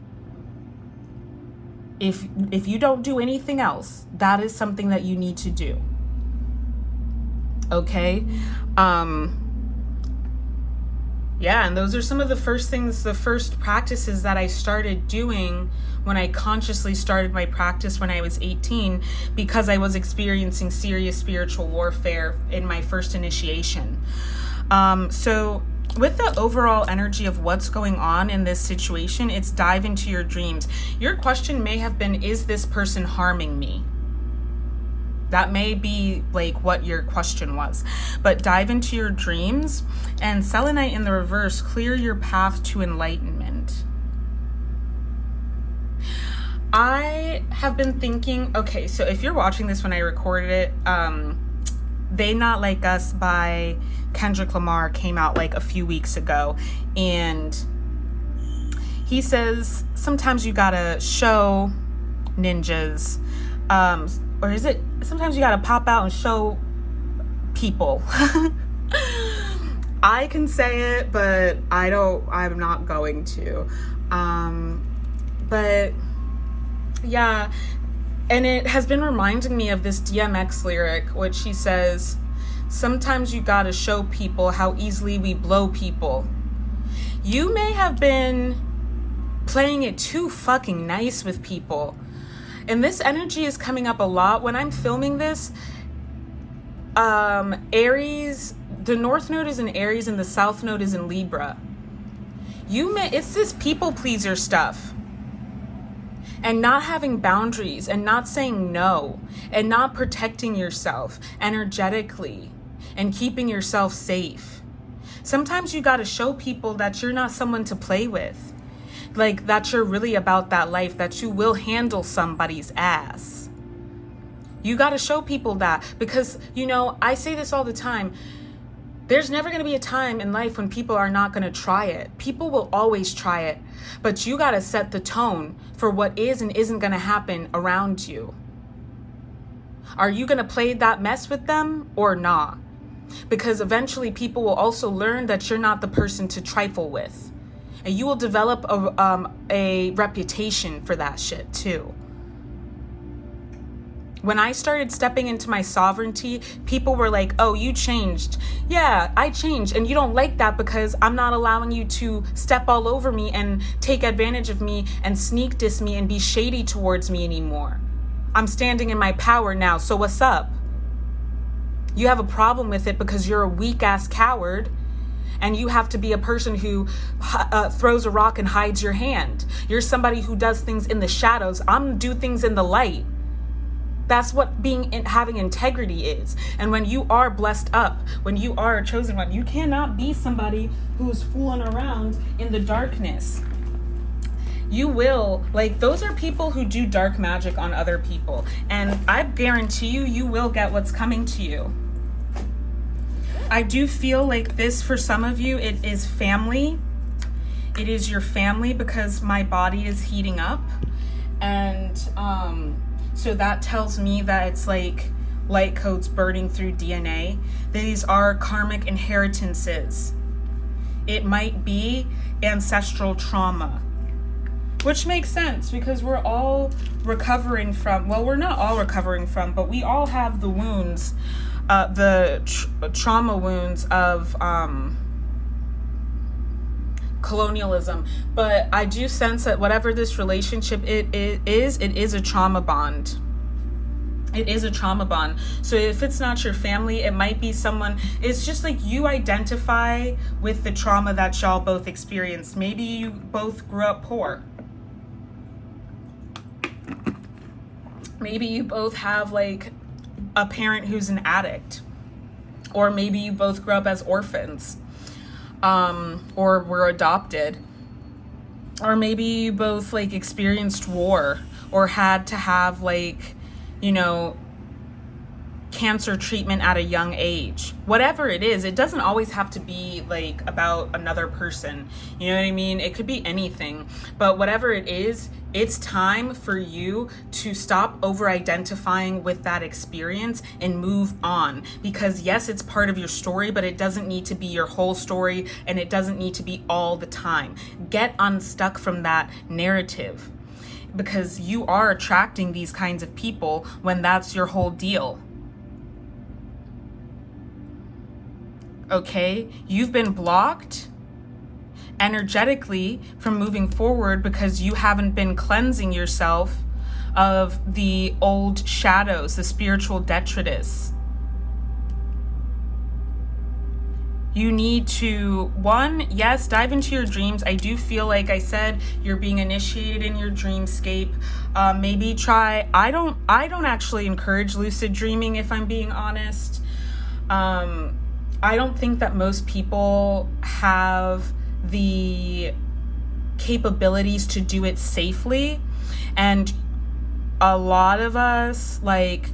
If you don't do anything else, that is something that you need to do. Okay? And those are some of the first practices that I started doing when I consciously started my practice when I was 18, because I was experiencing serious spiritual warfare in my first initiation. So with the overall energy of what's going on in this situation, it's dive into your dreams. Your question may have been, is this person harming me? That may be like what your question was. But dive into your dreams, and selenite in the reverse, clear your path to enlightenment. I have been thinking, okay, so if you're watching this when I recorded it, They Not Like Us by Kendrick Lamar came out like a few weeks ago, and he says sometimes you gotta show ninjas, or is it sometimes you gotta pop out and show people? I can say it, but I'm not going to. But yeah, And it has been reminding me of this DMX lyric, which he says, sometimes you gotta show people how easily we blow people. You may have been playing it too fucking nice with people. And this energy is coming up a lot when I'm filming this. Aries, the North Node is in Aries and the South Node is in Libra. It's this people pleaser stuff. And not having boundaries and not saying no and not protecting yourself energetically and keeping yourself safe. Sometimes you got to show people that you're not someone to play with, like that you're really about that life, that you will handle somebody's ass. You got to show people that, because, you know, I say this all the time. There's never going to be a time in life when people are not going to try it. People will always try it, but you got to set the tone for what is and isn't going to happen around you. Are you going to play that mess with them or not? Because eventually people will also learn that you're not the person to trifle with. And you will develop a reputation for that shit too. When I started stepping into my sovereignty, people were like, oh, you changed. Yeah, I changed. And you don't like that because I'm not allowing you to step all over me and take advantage of me and sneak diss me and be shady towards me anymore. I'm standing in my power now, so what's up? You have a problem with it because you're a weak-ass coward and you have to be a person who throws a rock and hides your hand. You're somebody who does things in the shadows. I'm do things in the light. That's what having integrity is. And when you are blessed up, when you are a chosen one, you cannot be somebody who's fooling around in the darkness. You will, like, those are people who do dark magic on other people. And I guarantee you, you will get what's coming to you. I do feel like this, for some of you, it is family. It is your family, because my body is heating up. And, so that tells me that it's like light codes burning through DNA. These are karmic inheritances. It might be ancestral trauma, which makes sense because we're all recovering from, well, we're not all recovering from, but we all have the wounds, trauma wounds of colonialism. But I do sense that whatever this relationship it is a trauma bond. It is a trauma bond. So if it's not your family, it might be someone. It's just like you identify with the trauma that y'all both experienced. Maybe you both grew up poor. Maybe you both have like a parent who's an addict. Or maybe you both grew up as orphans. Or were adopted, or maybe you both like experienced war or had to have like, you know, cancer treatment at a young age. Whatever it is, it doesn't always have to be like about another person. You know what I mean? It could be anything, but whatever it is, it's time for you to stop over-identifying with that experience and move on. Because yes, it's part of your story, but it doesn't need to be your whole story, and it doesn't need to be all the time. Get unstuck from that narrative, because you are attracting these kinds of people when that's your whole deal. Okay, you've been blocked energetically from moving forward because you haven't been cleansing yourself of the old shadows, the spiritual detritus. You need to, one, yes, dive into your dreams. I do feel like I said you're being initiated in your dreamscape. Maybe try, I don't actually encourage lucid dreaming, if I'm being honest. I don't think that most people have the capabilities to do it safely. And a lot of us, like,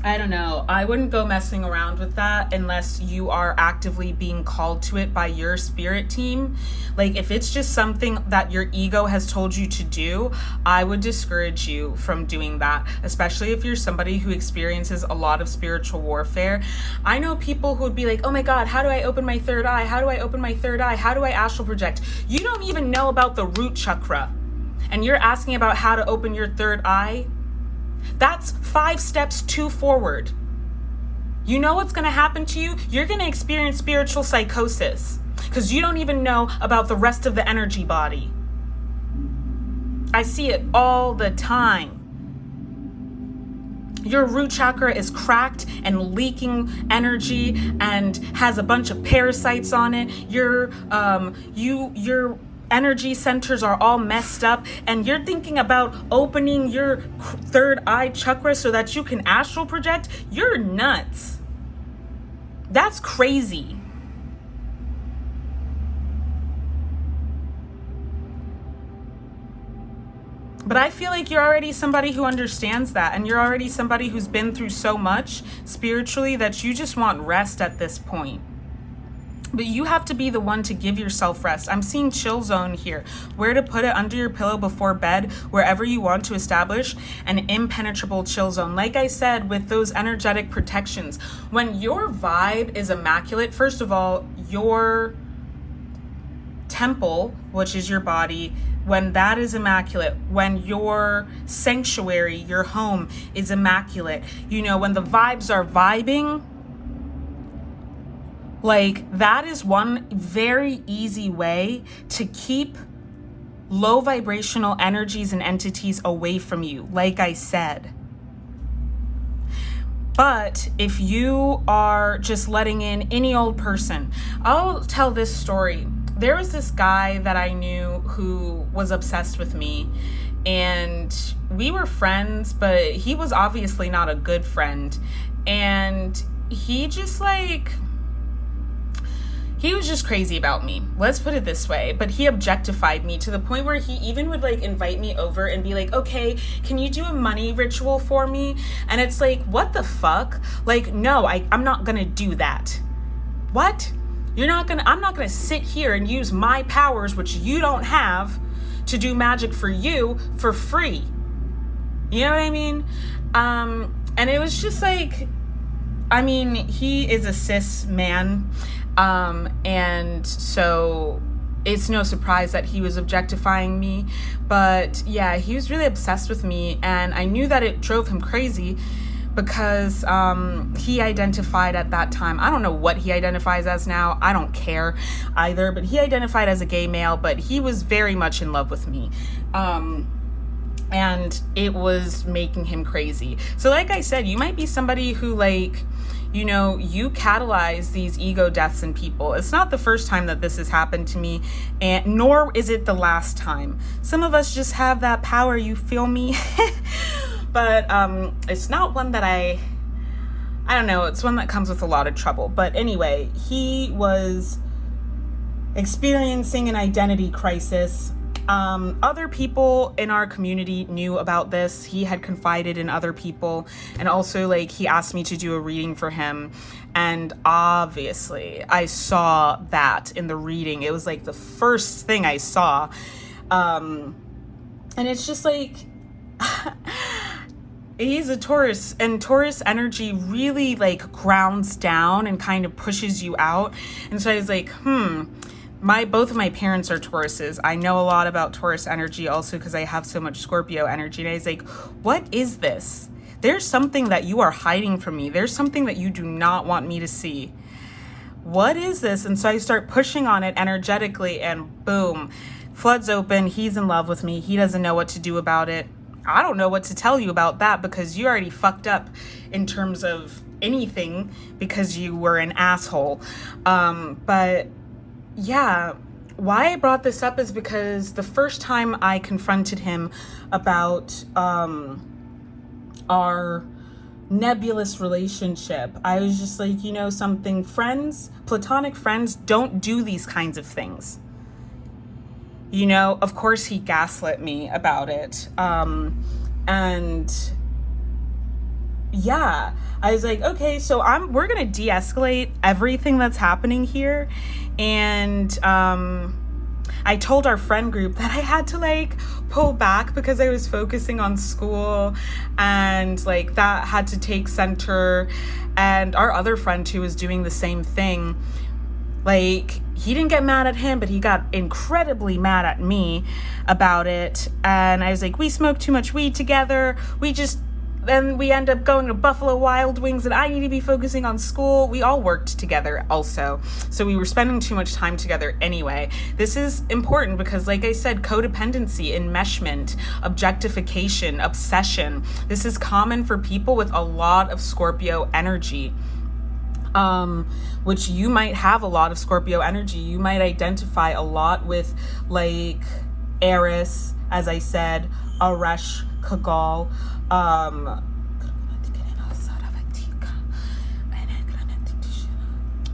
I don't know, I wouldn't go messing around with that unless you are actively being called to it by your spirit team. Like, if it's just something that your ego has told you to do, I would discourage you from doing that, especially if you're somebody who experiences a lot of spiritual warfare. I know people who would be like, oh my God, how do I open my third eye? How do I open my third eye? How do I astral project? You don't even know about the root chakra, and you're asking about how to open your third eye? That's 5 steps too forward. You know what's going to happen to you? You're going to experience spiritual psychosis because you don't even know about the rest of the energy body. I see it all the time. Your root chakra is cracked and leaking energy and has a bunch of parasites on it. Your energy centers are all messed up, and you're thinking about opening your third eye chakra so that you can astral project. You're nuts. That's crazy. But I feel like you're already somebody who understands that, and you're already somebody who's been through so much spiritually that you just want rest at this point. But you have to be the one to give yourself rest. I'm seeing chill zone here. Where to put it under your pillow before bed, wherever you want to establish an impenetrable chill zone. Like I said, with those energetic protections, when your vibe is immaculate, first of all, your temple, which is your body, when that is immaculate, when your sanctuary, your home is immaculate, you know, when the vibes are vibing, like that is one very easy way to keep low vibrational energies and entities away from you, like I said. But if you are just letting in any old person, I'll tell this story. There was this guy that I knew who was obsessed with me, and we were friends, but he was obviously not a good friend. And he just he was just crazy about me. Let's put it this way. But he objectified me to the point where he even would invite me over and be like, okay, can you do a money ritual for me? And it's like, what the fuck? No, I'm not gonna do that. What? I'm not gonna sit here and use my powers, which you don't have, to do magic for you for free. You know what I mean? And it was just he is a cis man. And so it's no surprise that he was objectifying me. But yeah, he was really obsessed with me, and I knew that it drove him crazy because he identified at that time, I don't know what he identifies as now, I don't care either, but he identified as a gay male, but he was very much in love with me. And it was making him crazy. So like I said, you might be somebody who you catalyze these ego deaths in people. It's not the first time that this has happened to me, and nor is it the last time. Some of us just have that power, you feel me? But it's not one that I don't know, it's one that comes with a lot of trouble. But anyway, he was experiencing an identity crisis. Other people in our community knew about this. He had confided in other people, and also he asked me to do a reading for him, and obviously I saw that in the reading. It was the first thing I saw, and it's just he's a Taurus, and Taurus energy really grounds down and kind of pushes you out. And so I was both of my parents are Tauruses. I know a lot about Taurus energy also because I have so much Scorpio energy. And I was what is this? There's something that you are hiding from me. There's something that you do not want me to see. What is this? And so I start pushing on it energetically, and boom, flood's open. He's in love with me. He doesn't know what to do about it. I don't know what to tell you about that because you already fucked up in terms of anything because you were an asshole. But yeah, why I brought this up is because the first time I confronted him about our nebulous relationship, I was just something, friends, platonic friends don't do these kinds of things. Of course he gaslit me about it. And yeah, I was okay, so we're going to de-escalate everything that's happening here. And I told our friend group that I had to pull back because I was focusing on school, and that had to take center. And our other friend who was doing the same thing, he didn't get mad at him, but he got incredibly mad at me about it. And I was we smoked too much weed together. We just then we end up going to Buffalo Wild Wings and I need to be focusing on school. We all worked together also. So we were spending too much time together anyway. This is important because, like I said, codependency, enmeshment, objectification, obsession. This is common for people with a lot of Scorpio energy. Which you might have a lot of Scorpio energy. You might identify a lot with like 𝗪𝗚, as I said, 𝗪𝗚𝘁,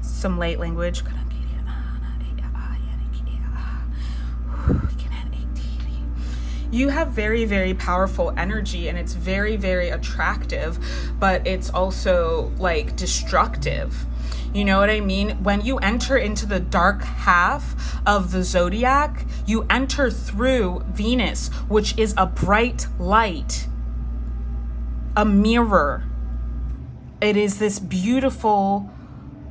some light language. You have very, very powerful energy and it's very, very attractive, but it's also like destructive. You know what I mean? When you enter into the dark half of the zodiac, you enter through Venus, which is a bright light, a mirror. It is this beautiful,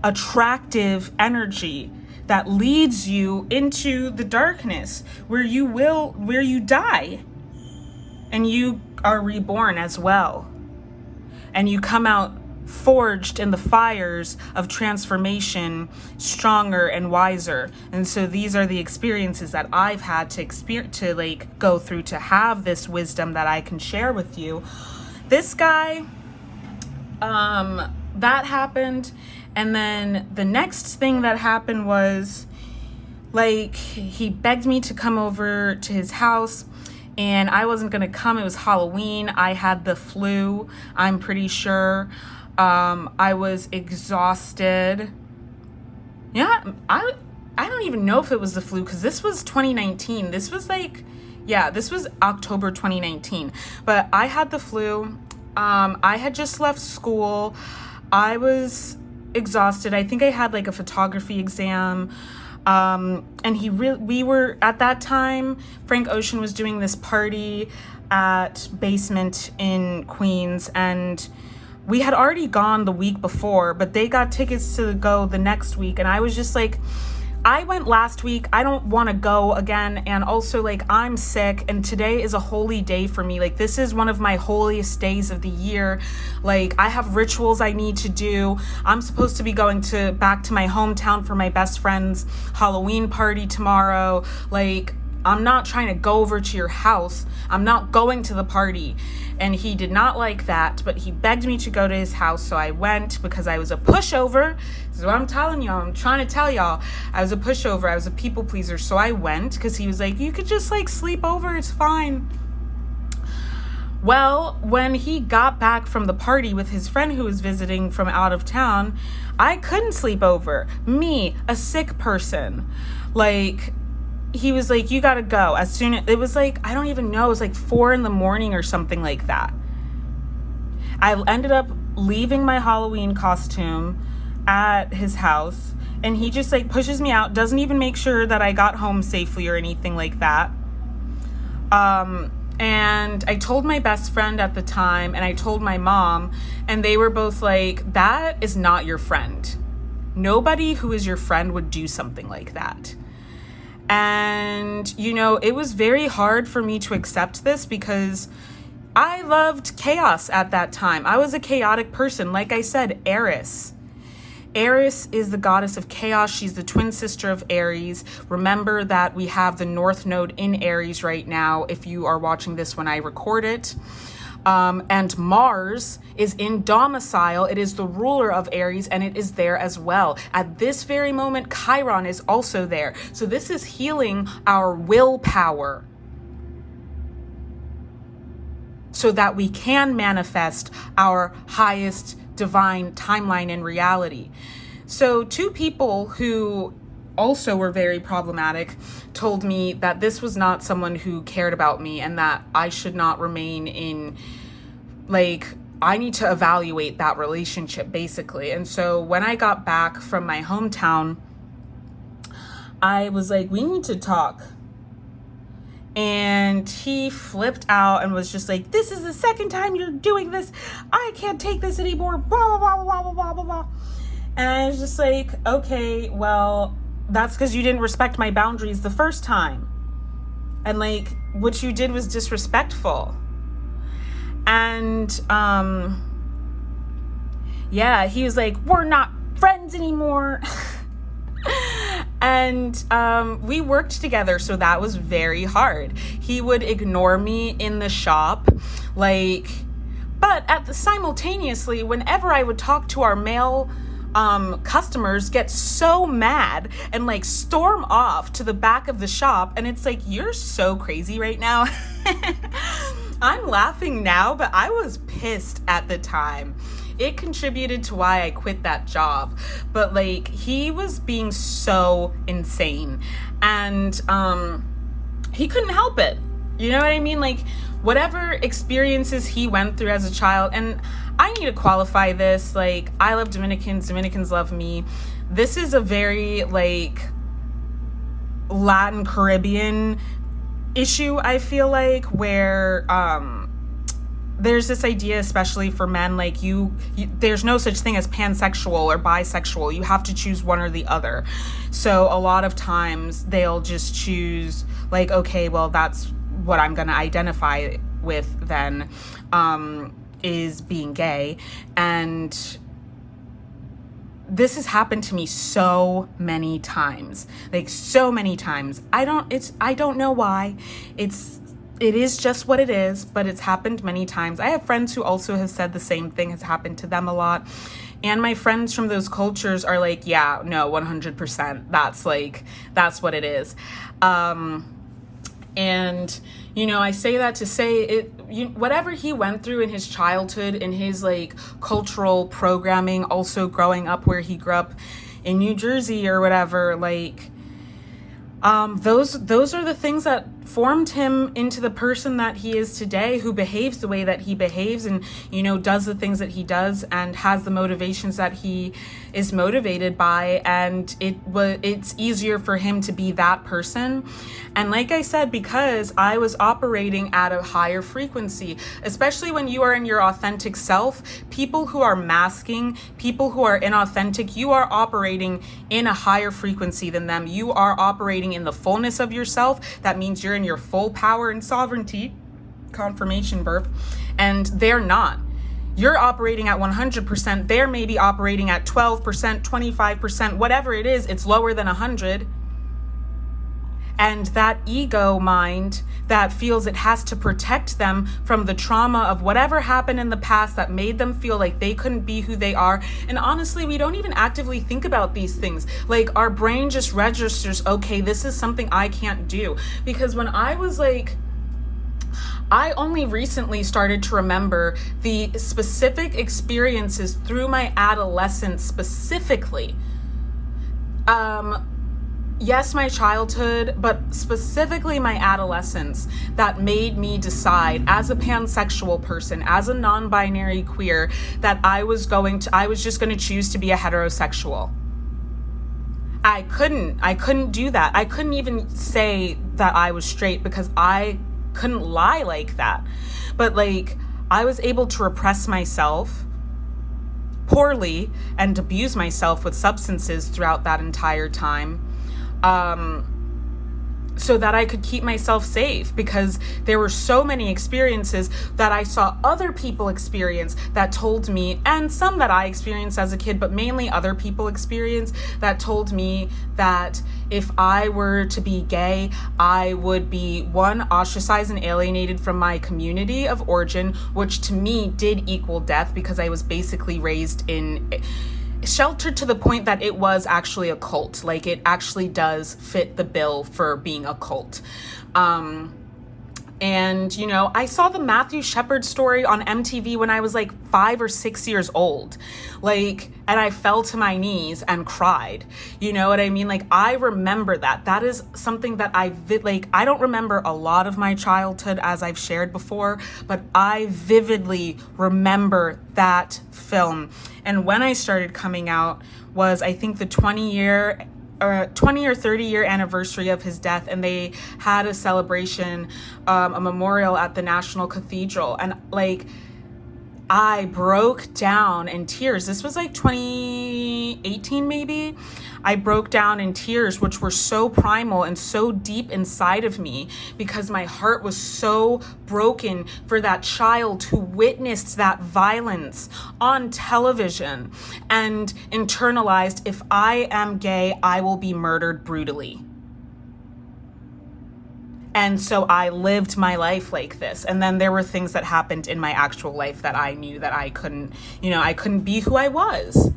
attractive energy that leads you into the darkness where you die and you are reborn as well. And you come out forged in the fires of transformation, stronger and wiser. And so these are the experiences that I've had to like go through to have this wisdom that I can share with you. This guy, that happened. And then the next thing that happened was like he begged me to come over to his house and I wasn't going to come. It was Halloween. I had the flu, I'm pretty sure. I was exhausted. Yeah, I don't even know if it was the flu because this was 2019. This was like, yeah, this was October 2019. But I had the flu. I had just left school. I was exhausted. I think I had like a photography exam. And we were at that time, Frank Ocean was doing this party at Basement in Queens, and we had already gone the week before, but they got tickets to go the next week. And I was just like, I went last week. I don't want to go again. And also like I'm sick and today is a holy day for me. Like this is one of my holiest days of the year. Like I have rituals I need to do. I'm supposed to be going back to my hometown for my best friend's Halloween party tomorrow. Like I'm not trying to go over to your house. I'm not going to the party. And he did not like that, but he begged me to go to his house. So I went because I was a pushover. This is what I'm telling y'all. I'm trying to tell y'all. I was a pushover. I was a people pleaser. So I went because he was like, you could just like sleep over. It's fine. Well, when he got back from the party with his friend who was visiting from out of town, I couldn't sleep over. Me, a sick person. Like, he was like, you gotta go. As soon as it was like, I don't even know, it was like 4 a.m. or something like that. I ended up leaving my Halloween costume at his house, and he just like pushes me out, doesn't even make sure that I got home safely or anything like that. And I told my best friend at the time, and I told my mom, and they were both like, that is not your friend. Nobody who is your friend would do something like that. And, you know, it was very hard for me to accept this because I loved chaos at that time. I was a chaotic person. Like I said, 𝗪𝗚. 𝗪𝗚 is the goddess of chaos. She's the twin sister of Aries. Remember that we have the North Node in Aries right now, if you are watching this when I record it. And Mars is in domicile. It is the ruler of Aries, and it is there as well. At this very moment, Chiron is also there. So this is healing our willpower so that we can manifest our highest divine timeline in reality. So 2 people who also were very problematic told me that this was not someone who cared about me and that I should not remain in, like, I need to evaluate that relationship basically. And so when I got back from my hometown, I was like, we need to talk. And he flipped out and was just like, this is the second time you're doing this. I can't take this anymore. Blah, blah, blah, blah, blah, blah, blah. And I was just like, okay, well, that's because you didn't respect my boundaries the first time. And like, what you did was disrespectful. And yeah, he was like, we're not friends anymore. And we worked together, so that was very hard. He would ignore me in the shop, like, but simultaneously, whenever I would talk to our male customers, get so mad and like storm off to the back of the shop, and it's like, you're so crazy right now. I'm laughing now, but I was pissed at the time. It contributed to why I quit that job. But like, he was being so insane, and he couldn't help it. You know what I mean? Like, whatever experiences he went through as a child, and I need to qualify this, like, I love Dominicans, Dominicans love me. This is a very like Latin Caribbean issue, I feel like, where there's this idea, especially for men, like you there's no such thing as pansexual or bisexual. You have to choose one or the other. So a lot of times they'll just choose like, okay, well, that's what I'm going to identify with then, is being gay. And this has happened to me so many times, like so many times. I don't know why. It is just what it is, but it's happened many times. I have friends who also have said the same thing has happened to them a lot. And my friends from those cultures are like, yeah, no, 100%. That's what it is. And, you know, I say that to say whatever he went through in his childhood, in his like cultural programming, also growing up where he grew up in New Jersey or whatever, like, those are the things that formed him into the person that he is today, who behaves the way that he behaves, and, you know, does the things that he does, and has the motivations that he is motivated by. And it's easier for him to be that person. And like I said, because I was operating at a higher frequency, especially when you are in your authentic self, people who are masking, people who are inauthentic, you are operating in a higher frequency than them. You are operating in the fullness of yourself. That means you're in your full power and sovereignty, confirmation burp, and they're not. You're operating at 100%. They're maybe operating at 12%, 25%, whatever it is, it's lower than 100. And that ego mind that feels it has to protect them from the trauma of whatever happened in the past that made them feel like they couldn't be who they are. And honestly, we don't even actively think about these things. Like, our brain just registers, okay, this is something I can't do. Because when I was like, I only recently started to remember the specific experiences through my adolescence specifically. Yes, my childhood, but specifically my adolescence, that made me decide as a pansexual person, as a non-binary queer, that I was just going to choose to be a heterosexual. I couldn't do that. I couldn't even say that I was straight because I couldn't lie like that. But like, I was able to repress myself poorly and abuse myself with substances throughout that entire time. So that I could keep myself safe, because there were so many experiences that I saw other people experience that told me, and some that I experienced as a kid, but mainly other people experience, that told me that if I were to be gay, I would be, one, ostracized and alienated from my community of origin, which to me did equal death, because I was basically raised in sheltered to the point that it was actually a cult. Like, it actually does fit the bill for being a cult. And, you know, I saw the Matthew Shepard story on MTV when I was like 5 or 6 years old. Like, and I fell to my knees and cried. You know what I mean? Like, I remember that. That is something that I don't remember a lot of my childhood, as I've shared before, but I vividly remember that film. And when I started coming out was, I think, the 20 or 30 year anniversary of his death, and they had a celebration, a memorial at the National Cathedral, and like, I broke down in tears. This was like 2018 maybe. I broke down in tears, which were so primal and so deep inside of me, because my heart was so broken for that child who witnessed that violence on television and internalized, if I am gay, I will be murdered brutally. And so I lived my life like this. And then there were things that happened in my actual life that I knew that I couldn't be who I was.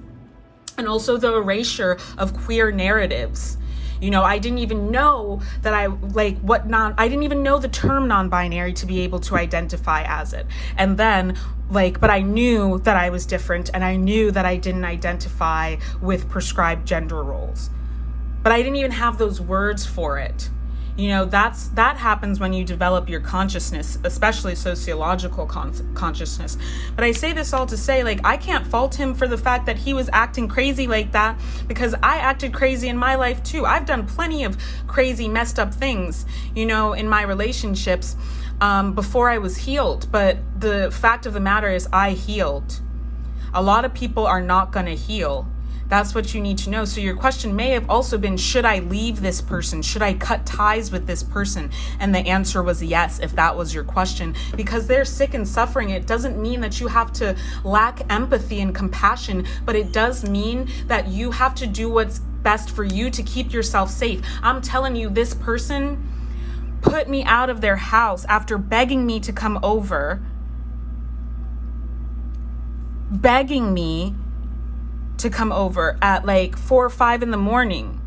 And also the erasure of queer narratives. I didn't even know that I didn't even know the term non-binary to be able to identify as it. And then but I knew that I was different, and I knew that I didn't identify with prescribed gender roles. But I didn't even have those words for it. That happens when you develop your consciousness, especially sociological consciousness. But I say this all to say, I can't fault him for the fact that he was acting crazy like that, because I acted crazy in my life too. I've done plenty of crazy, messed up things, in my relationships before I was healed. But the fact of the matter is I healed. A lot of people are not going to heal. That's what you need to know. So your question may have also been, should I leave this person? Should I cut ties with this person? And the answer was yes, if that was your question. Because they're sick and suffering. It doesn't mean that you have to lack empathy and compassion, but it does mean that you have to do what's best for you to keep yourself safe. I'm telling you, this person put me out of their house after begging me to come over, begging me to come over at 4 or 5 in the morning.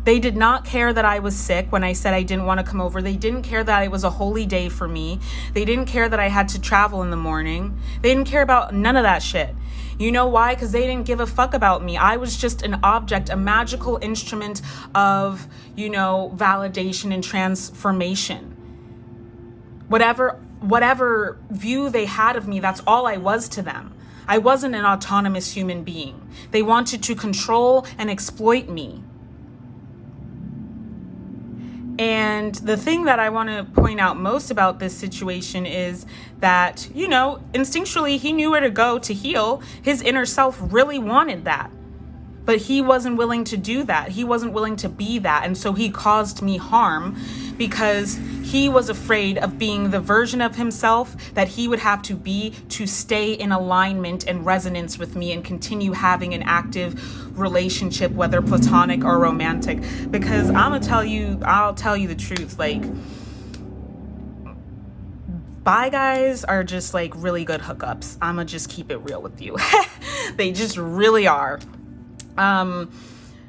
They did not care that I was sick when I said I didn't want to come over. They didn't care that it was a holy day for me. They didn't care that I had to travel in the morning. They didn't care about none of that shit. You know why? Because they didn't give a fuck about me. I was just an object, a magical instrument of, validation and transformation. Whatever view they had of me, that's all I was to them. I wasn't an autonomous human being. They wanted to control and exploit me. And the thing that I want to point out most about this situation is that, instinctually he knew where to go to heal. His inner self really wanted that. But he wasn't willing to do that. He wasn't willing to be that. And so he caused me harm because he was afraid of being the version of himself that he would have to be to stay in alignment and resonance with me and continue having an active relationship, whether platonic or romantic. Because I'll tell you the truth. Bi guys are just really good hookups. I'ma just keep it real with you. They just really are.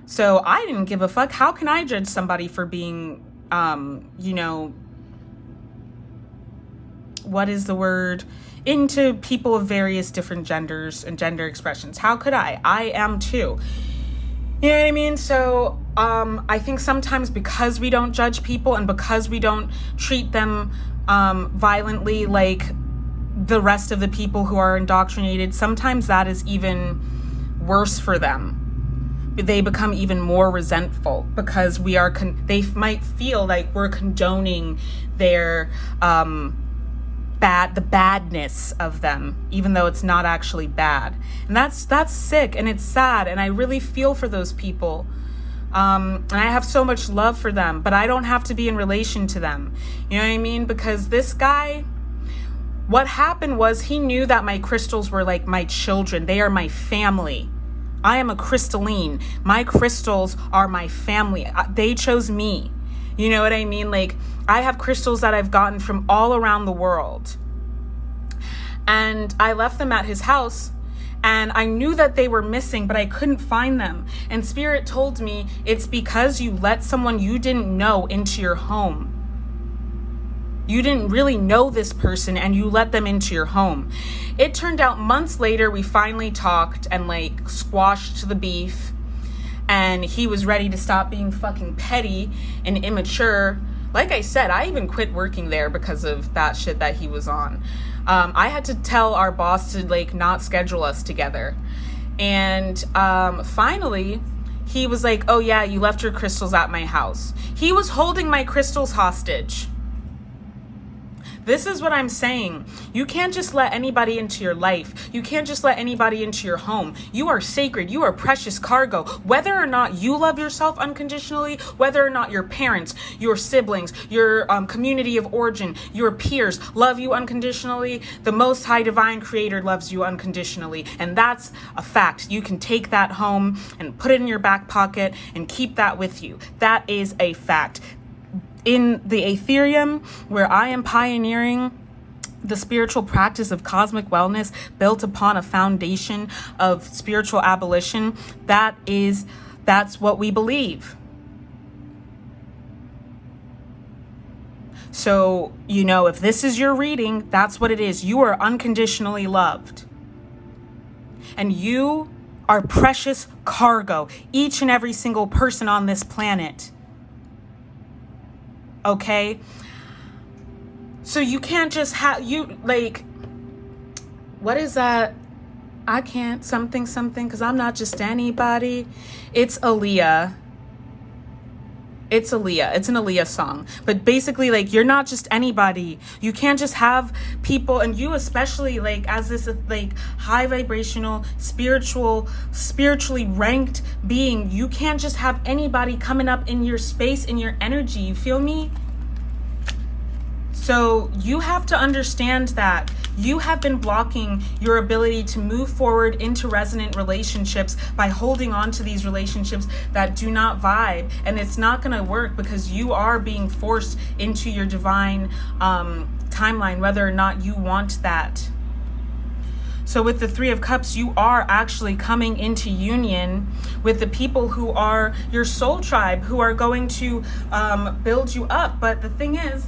So I didn't give a fuck. How can I judge somebody for being, what is the word? Into people of various different genders and gender expressions. How could I? I am too. You know what I mean? So, I think sometimes because we don't judge people and because we don't treat them, violently like the rest of the people who are indoctrinated, sometimes that is even worse for them. They become even more resentful because they might feel like we're condoning their the badness of them, even though it's not actually bad. And that's sick and it's sad, and I really feel for those people. And I have so much love for them, but I don't have to be in relation to them. You know what I mean? Because this guy, what happened was he knew that my crystals were like my children. They are my family. I am a crystalline. My crystals are my family. They chose me. You know what I mean? I have crystals that I've gotten from all around the world. And I left them at his house, and I knew that they were missing, but I couldn't find them. And Spirit told me it's because you let someone you didn't know into your home. You didn't really know this person and you let them into your home. It turned out months later, we finally talked and squashed the beef. And he was ready to stop being fucking petty and immature. Like I said, I even quit working there because of that shit that he was on. I had to tell our boss to not schedule us together. And finally, he was like, oh yeah, you left your crystals at my house. He was holding my crystals hostage. This is what I'm saying. You can't just let anybody into your life. You can't just let anybody into your home. You are sacred. You are precious cargo. Whether or not you love yourself unconditionally, whether or not your parents, your siblings, your community of origin, your peers love you unconditionally, the Most High Divine Creator loves you unconditionally. And that's a fact. You can take that home and put it in your back pocket and keep that with you. That is a fact. In the Aetherium, where I am pioneering the spiritual practice of cosmic wellness built upon a foundation of spiritual abolition, that's what we believe. So, if this is your reading, that's what it is. You are unconditionally loved. And you are precious cargo, each and every single person on this planet. Okay? So you can't just what is that? I can't something, because I'm not just anybody. It's Aaliyah. It's Aaliyah. It's an Aaliyah song. But basically, you're not just anybody. You can't just have people, and you especially, as this, high vibrational, spiritually ranked being, you can't just have anybody coming up in your space, in your energy. You feel me? So you have to understand that you have been blocking your ability to move forward into resonant relationships by holding on to these relationships that do not vibe. And it's not going to work because you are being forced into your divine timeline, whether or not you want that. So with the Three of Cups, you are actually coming into union with the people who are your soul tribe, who are going to build you up. But the thing is,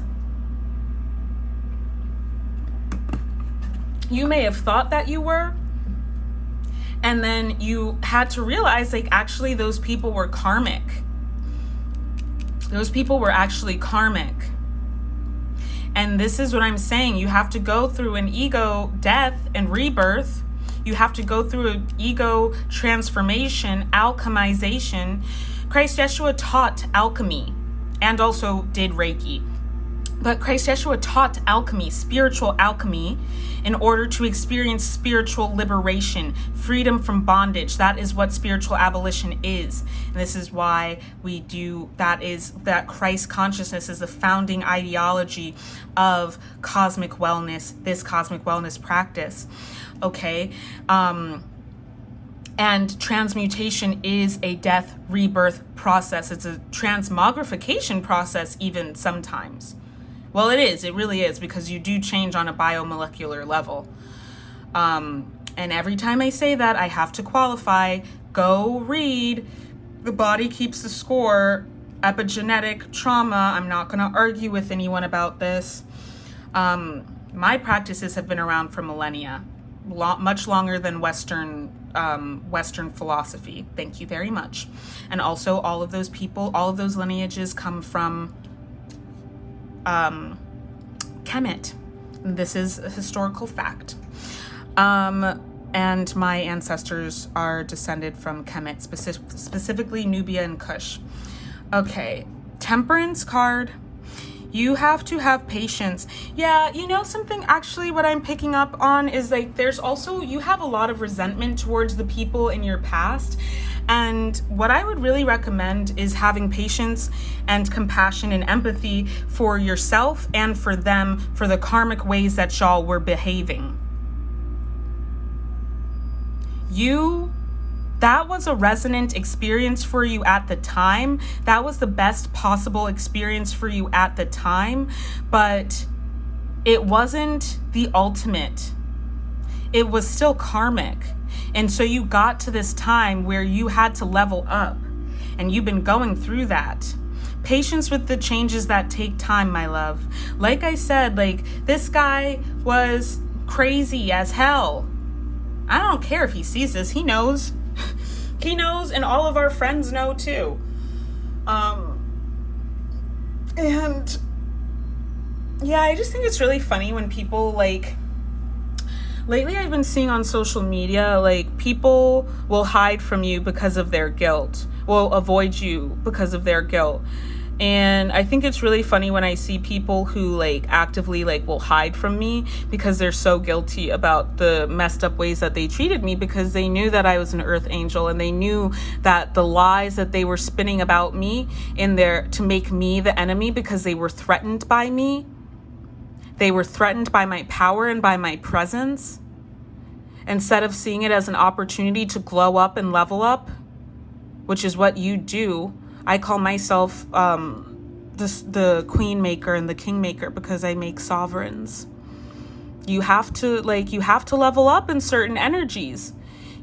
you may have thought that you were, and then you had to realize, actually those people were karmic. Those people were actually karmic. And this is what I'm saying. You have to go through an ego death and rebirth. You have to go through an ego transformation, alchemization. Christ Yeshua taught alchemy and also did Reiki. But Christ Yeshua taught alchemy, spiritual alchemy, in order to experience spiritual liberation, freedom from bondage. That is what spiritual abolition is. And this is why we do that Christ consciousness is the founding ideology of cosmic wellness, this cosmic wellness practice. Okay. And transmutation is a death rebirth process. It's a transmogrification process even sometimes. Well, it is. It really is, because you do change on a biomolecular level. And every time I say that, I have to qualify. Go read The Body Keeps the Score, Epigenetic Trauma. I'm not going to argue with anyone about this. My practices have been around for millennia, much longer than Western philosophy. Thank you very much. And also, all of those people, all of those lineages come from Kemet. This is a historical fact. And my ancestors are descended from Kemet, specifically Nubia and Kush. Okay, Temperance card. You have to have patience. Yeah, something actually what I'm picking up on is there's also, you have a lot of resentment towards the people in your past. And what I would really recommend is having patience and compassion and empathy for yourself and for them, for the karmic ways that y'all were behaving. That was a resonant experience for you at the time. That was the best possible experience for you at the time, but it wasn't the ultimate. It was still karmic. And so you got to this time where you had to level up, and you've been going through that. Patience with the changes that take time, my love. Like I said, this guy was crazy as hell. I don't care if he sees this. He knows. He knows, and all of our friends know too. And yeah, I just think it's really funny when people lately I've been seeing on social media, people will hide from you because of their guilt, will avoid you because of their guilt. And I think it's really funny when I see people who like actively like will hide from me because they're so guilty about the messed up ways that they treated me, because they knew that I was an earth angel, and they knew that the lies that they were spinning about me in there to make me the enemy, because they were threatened by me. They were threatened by my power and by my presence. Instead of seeing it as an opportunity to glow up and level up, which is what you do. I call myself the queen maker and the king maker because I make sovereigns. You have to level up in certain energies.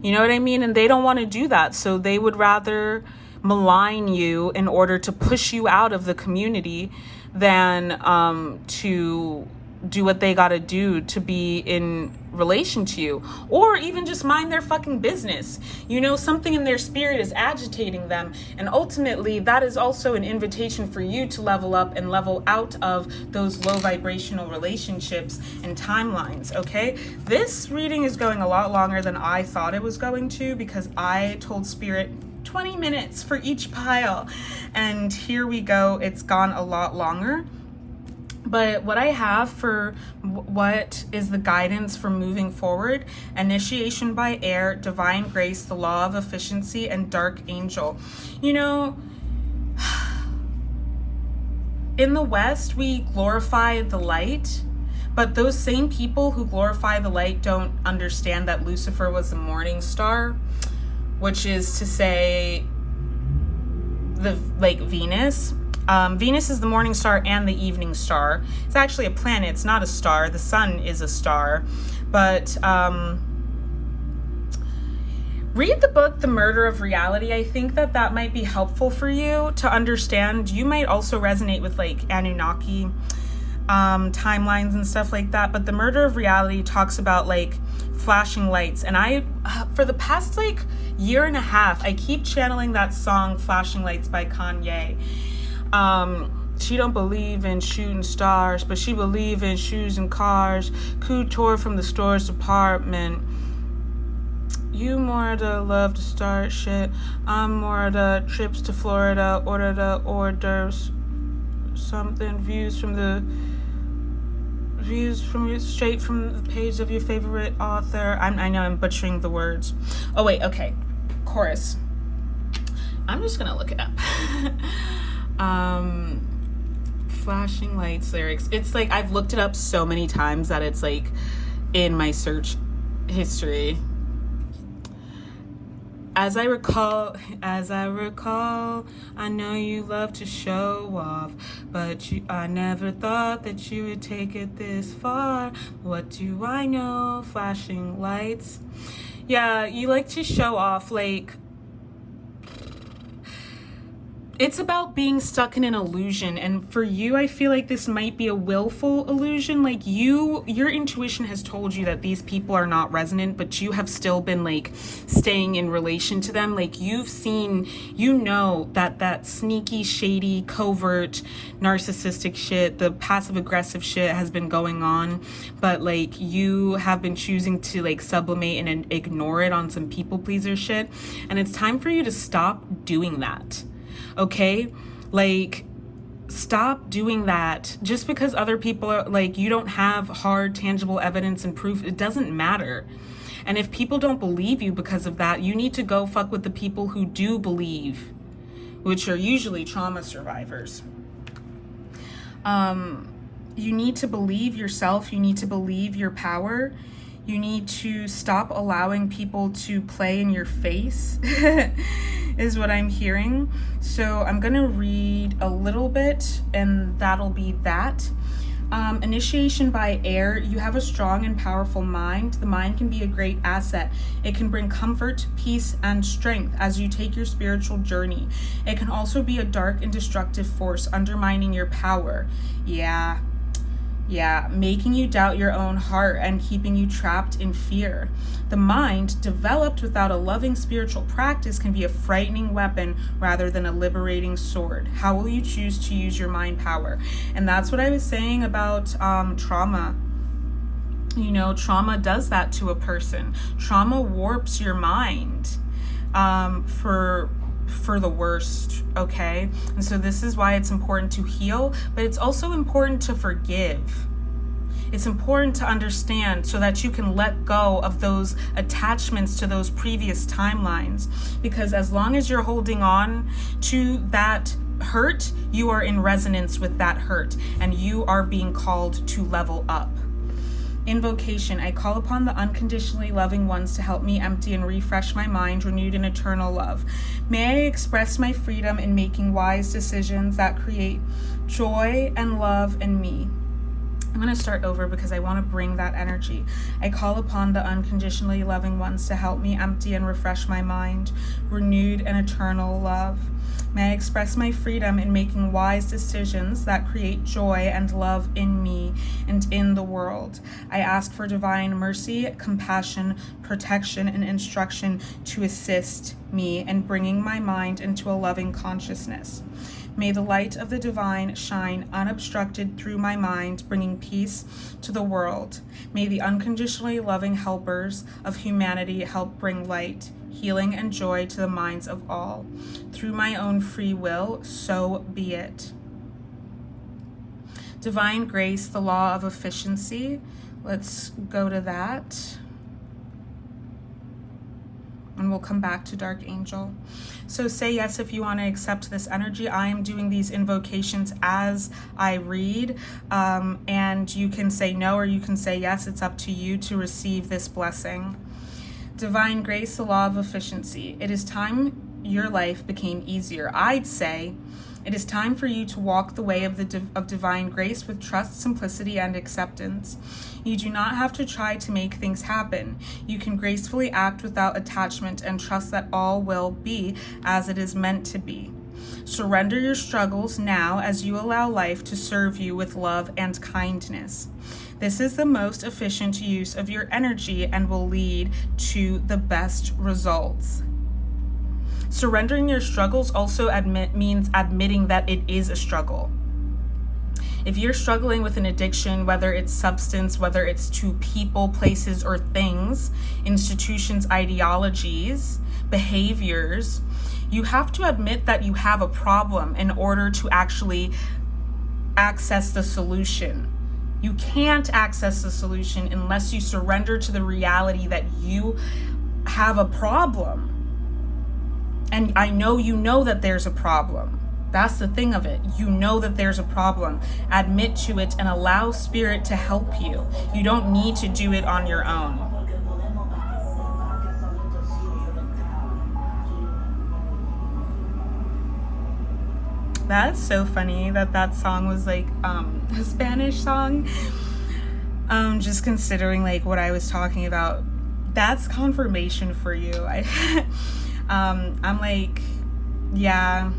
You know what I mean? And they don't want to do that. So they would rather malign you in order to push you out of the community than to do what they got to do to be in relation to you, or even just mind their fucking business. You know, something in their spirit is agitating them, and ultimately that is also an invitation for you to level up and level out of those low vibrational relationships and timelines. Okay, this reading is going a lot longer than I thought it was going to, because I told spirit 20 minutes for each pile, and here we go, it's gone a lot longer. But what I have for what is the guidance for moving forward: initiation by air, divine grace, the law of efficiency, and dark angel. You know, in the West, we glorify the light, but those same people who glorify the light don't understand that Lucifer was the morning star, which is to say Venus. Venus is the morning star and the evening star. It's actually a planet, it's not a star. The sun is a star. But read the book, The Murder of Reality. I think that might be helpful for you to understand. You might also resonate with like Anunnaki timelines and stuff like that. But The Murder of Reality talks about like flashing lights. And I, for the past like year and a half, I keep channeling that song Flashing Lights by Kanye. She don't believe in shooting stars, but she believe in shoes and cars. Couture from the store's department. You more to love to start shit. I'm more to trips to Florida, order the orders. Something views from straight from the page of your favorite author. I know I'm butchering the words. Oh wait, okay. Chorus. I'm just gonna look it up. Flashing lights lyrics. It's like I've looked it up so many times that it's like in my search history. As I recall, I know you love to show off, but I never thought that you would take it this far. What do I know? Flashing lights. Yeah, you like to show off, like, it's about being stuck in an illusion. And for you, I feel like this might be a willful illusion. Like your intuition has told you that these people are not resonant, but you have still been like staying in relation to them. Like you've seen, you know, that sneaky, shady, covert, narcissistic shit, the passive aggressive shit has been going on, but like you have been choosing to like sublimate and ignore it on some people pleaser shit. And it's time for you to stop doing that. Okay, like stop doing that. Just because other people are like, you don't have hard, tangible evidence and proof, it doesn't matter. And if people don't believe you because of that, you need to go fuck with the people who do believe, which are usually trauma survivors. You need to believe yourself. You need to believe your power. You need to stop allowing people to play in your face, is what I'm hearing. So I'm gonna read a little bit and that'll be that. Initiation by air. You have a strong and powerful mind. The mind can be a great asset. It can bring comfort, peace, and strength as you take your spiritual journey. It can also be a dark and destructive force undermining your power. Yeah, making you doubt your own heart and keeping you trapped in fear. The mind, developed without a loving spiritual practice, can be a frightening weapon rather than a liberating sword. How will you choose to use your mind power? And that's what I was saying about trauma. You know, trauma does that to a person. Trauma warps your mind for for the worst, okay? And so this is why it's important to heal, but it's also important to forgive. It's important to understand so that you can let go of those attachments to those previous timelines, because as long as you're holding on to that hurt, you are in resonance with that hurt, and you are being called to level up. Invocation. I call upon the unconditionally loving ones to help me empty and refresh my mind, renewed in eternal love. May I express my freedom in making wise decisions that create joy and love in me. I'm going to start over because I want to bring that energy. I call upon the unconditionally loving ones to help me empty and refresh my mind, renewed in eternal love. May I express my freedom in making wise decisions that create joy and love in me and in the world. I ask for divine mercy, compassion, protection, and instruction to assist me in bringing my mind into a loving consciousness. May the light of the divine shine unobstructed through my mind, bringing peace to the world. May the unconditionally loving helpers of humanity help bring light, healing, and joy to the minds of all. Through my own free will, so be it. Divine grace, the law of efficiency. Let's go to that. And we'll come back to Dark Angel. So say yes if you want to accept this energy. I am doing these invocations as I read, and you can say no or you can say yes. It's up to you to receive this blessing. Divine grace, the law of efficiency. It is time your life became easier. I'd say it is time for you to walk the way of divine grace with trust, simplicity, and acceptance. You do not have to try to make things happen. You can gracefully act without attachment and trust that all will be as it is meant to be. Surrender your struggles now as you allow life to serve you with love and kindness. This is the most efficient use of your energy and will lead to the best results. Surrendering your struggles also means admitting that it is a struggle. If you're struggling with an addiction, whether it's substance, whether it's to people, places, or things, institutions, ideologies, behaviors, you have to admit that you have a problem in order to actually access the solution. You can't access the solution unless you surrender to the reality that you have a problem. And I know you know that there's a problem. That's the thing of it. You know that there's a problem. Admit to it and allow spirit to help you. You don't need to do it on your own. That's so funny that song was like a Spanish song. Just considering like what I was talking about. That's confirmation for you. I'm like, yeah.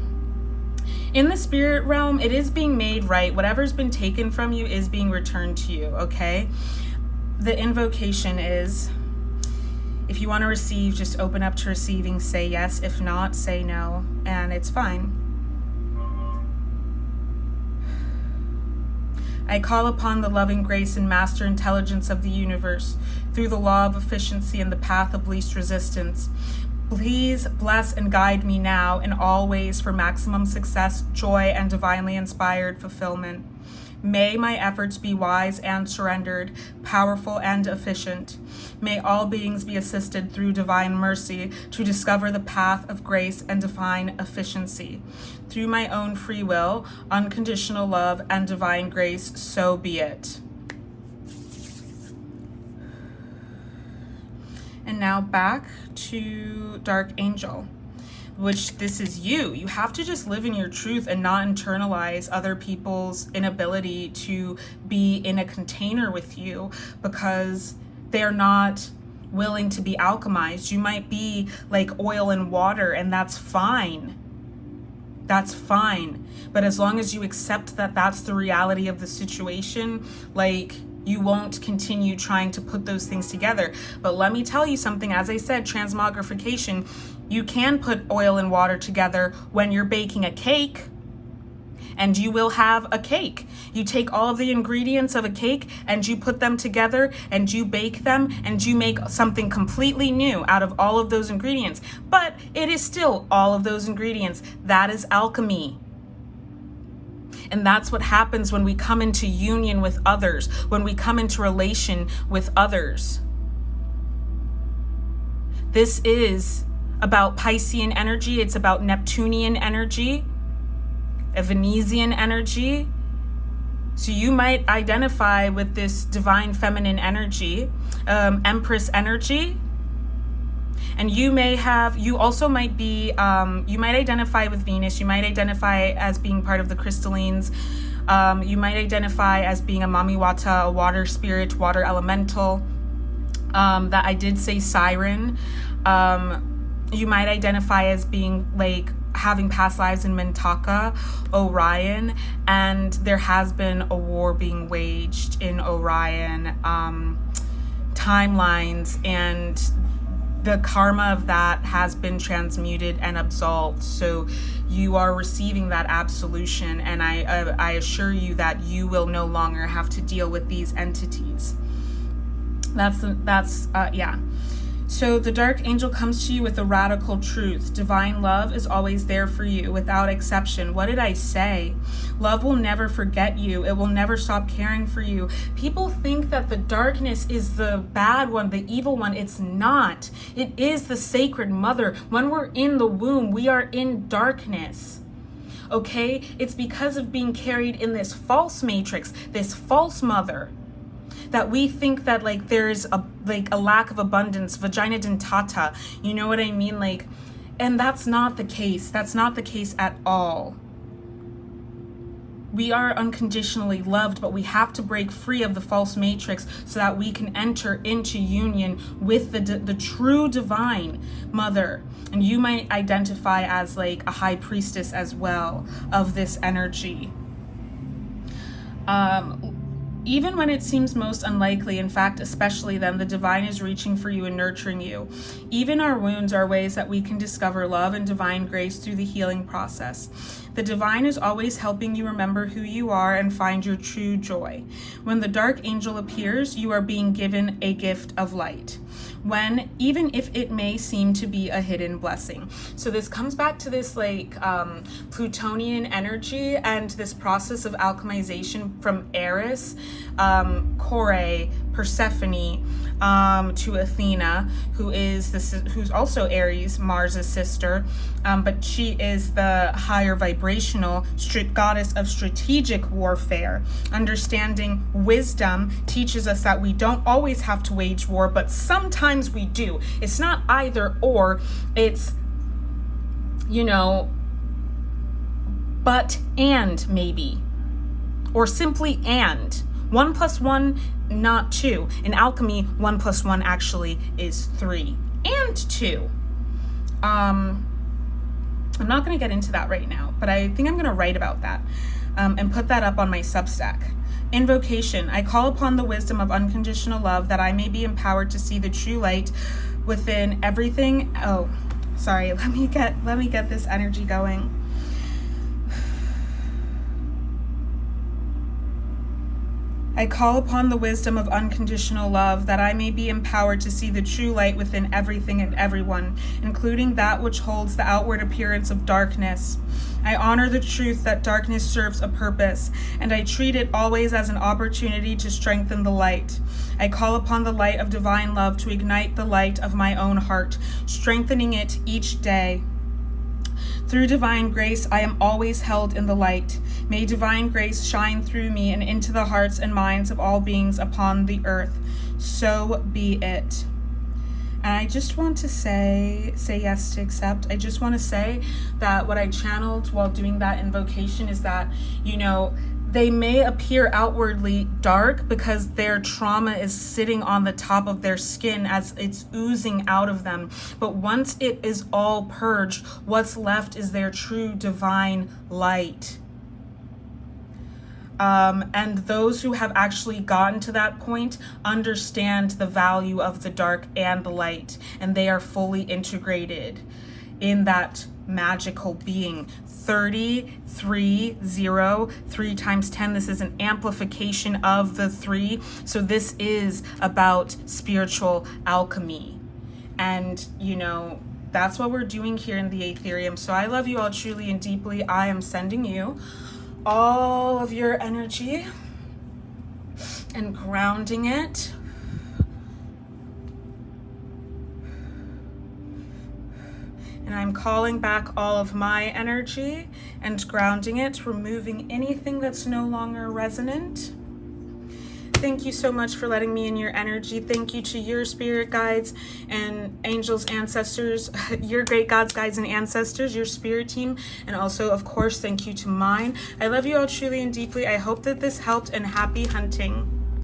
In the spirit realm, it is being made right. Whatever's been taken from you is being returned to you, okay? The invocation is, if you want to receive, just open up to receiving, say yes. If not, say no, and it's fine. I call upon the loving grace and master intelligence of the universe through the law of efficiency and the path of least resistance. Please bless and guide me now in all ways for maximum success, joy, and divinely inspired fulfillment. May my efforts be wise and surrendered, powerful and efficient. May all beings be assisted through divine mercy to discover the path of grace and divine efficiency. Through my own free will, unconditional love, and divine grace, so be it. And now back to Dark Angel, which this is you. You have to just live in your truth and not internalize other people's inability to be in a container with you because they're not willing to be alchemized. You might be like oil and water, and that's fine. That's fine. But as long as you accept that that's the reality of the situation, like, you won't continue trying to put those things together. But let me tell you something. As I said, transmogrification, you can put oil and water together when you're baking a cake. and you will have a cake. You take all of the ingredients of a cake and you put them together and you bake them and you make something completely new out of all of those ingredients. But it is still all of those ingredients. That is alchemy. And that's what happens when we come into union with others, when we come into relation with others. This is about Piscean energy. It's about Neptunian energy, a Venusian energy. So you might identify with this divine feminine energy, Empress energy. And you also might be, you might identify with Venus. You might identify as being part of the crystallines. You might identify as being a 𝗪𝗹𝗱𝗆, a water spirit, water elemental. That I did say siren. You might identify as being like having past lives in Mintaka, Orion, and there has been a war being waged in Orion timelines, and the karma of that has been transmuted and absolved. So you are receiving that absolution, and I assure you that you will no longer have to deal with these entities. Yeah. So the dark angel comes to you with a radical truth. Divine love is always there for you without exception. What did I say? Love will never forget you. It will never stop caring for you. People think that the darkness is the bad one, the evil one. It's not. It is the sacred mother. When we're in the womb, we are in darkness. Okay? It's because of being carried in this false matrix, this false mother, that we think that like there's a lack of abundance, vagina dentata, you know what I mean? Like, and that's not the case. That's not the case at all. We are unconditionally loved, but we have to break free of the false matrix so that we can enter into union with the true divine mother. And you might identify as like a high priestess as well of this energy. Even when it seems most unlikely, in fact, especially then, the divine is reaching for you and nurturing you. Even our wounds are ways that we can discover love and divine grace through the healing process. The divine is always helping you remember who you are and find your true joy. When the dark angel appears, you are being given a gift of light, even if it may seem to be a hidden blessing. So this comes back to this like Plutonian energy and this process of alchemization from 𝗪𝗺, 𝗪, Persephone, to Athena, who's also Aries, Mars's sister, but she is the higher vibrational goddess of strategic warfare. Understanding wisdom teaches us that we don't always have to wage war, but sometimes we do. It's not either or, it's, but and maybe, or simply and. 1 + 1, not 2. In alchemy, 1 + 1 actually is 3 and 2. I'm not going to get into that right now, but I think I'm going to write about that and put that up on my Substack. Invocation. I call upon the wisdom of unconditional love that I may be empowered to see the true light within everything. Oh, sorry. Let me get this energy going. I call upon the wisdom of unconditional love that I may be empowered to see the true light within everything and everyone, including that which holds the outward appearance of darkness. I honor the truth that darkness serves a purpose, and I treat it always as an opportunity to strengthen the light. I call upon the light of divine love to ignite the light of my own heart, strengthening it each day. Through divine grace, I am always held in the light. May divine grace shine through me and into the hearts and minds of all beings upon the earth. So be it. And I just want to say yes to accept. I just want to say that what I channeled while doing that invocation is that, they may appear outwardly dark because their trauma is sitting on the top of their skin as it's oozing out of them. But once it is all purged, what's left is their true divine light. And those who have actually gotten to that point understand the value of the dark and the light, and they are fully integrated in that magical being. 33, 0, 3 times 10. This is an amplification of the 3. So this is about spiritual alchemy. And, you know, that's what we're doing here in the Aetherium. So I love you all truly and deeply. I am sending you all of your energy and grounding it. And I'm calling back all of my energy and grounding it, removing anything that's no longer resonant. Thank you so much for letting me in your energy. Thank you to your spirit guides and angels, ancestors, your great gods, guides, and ancestors, your spirit team. And also, of course, thank you to mine. I love you all truly and deeply. I hope that this helped, and happy hunting.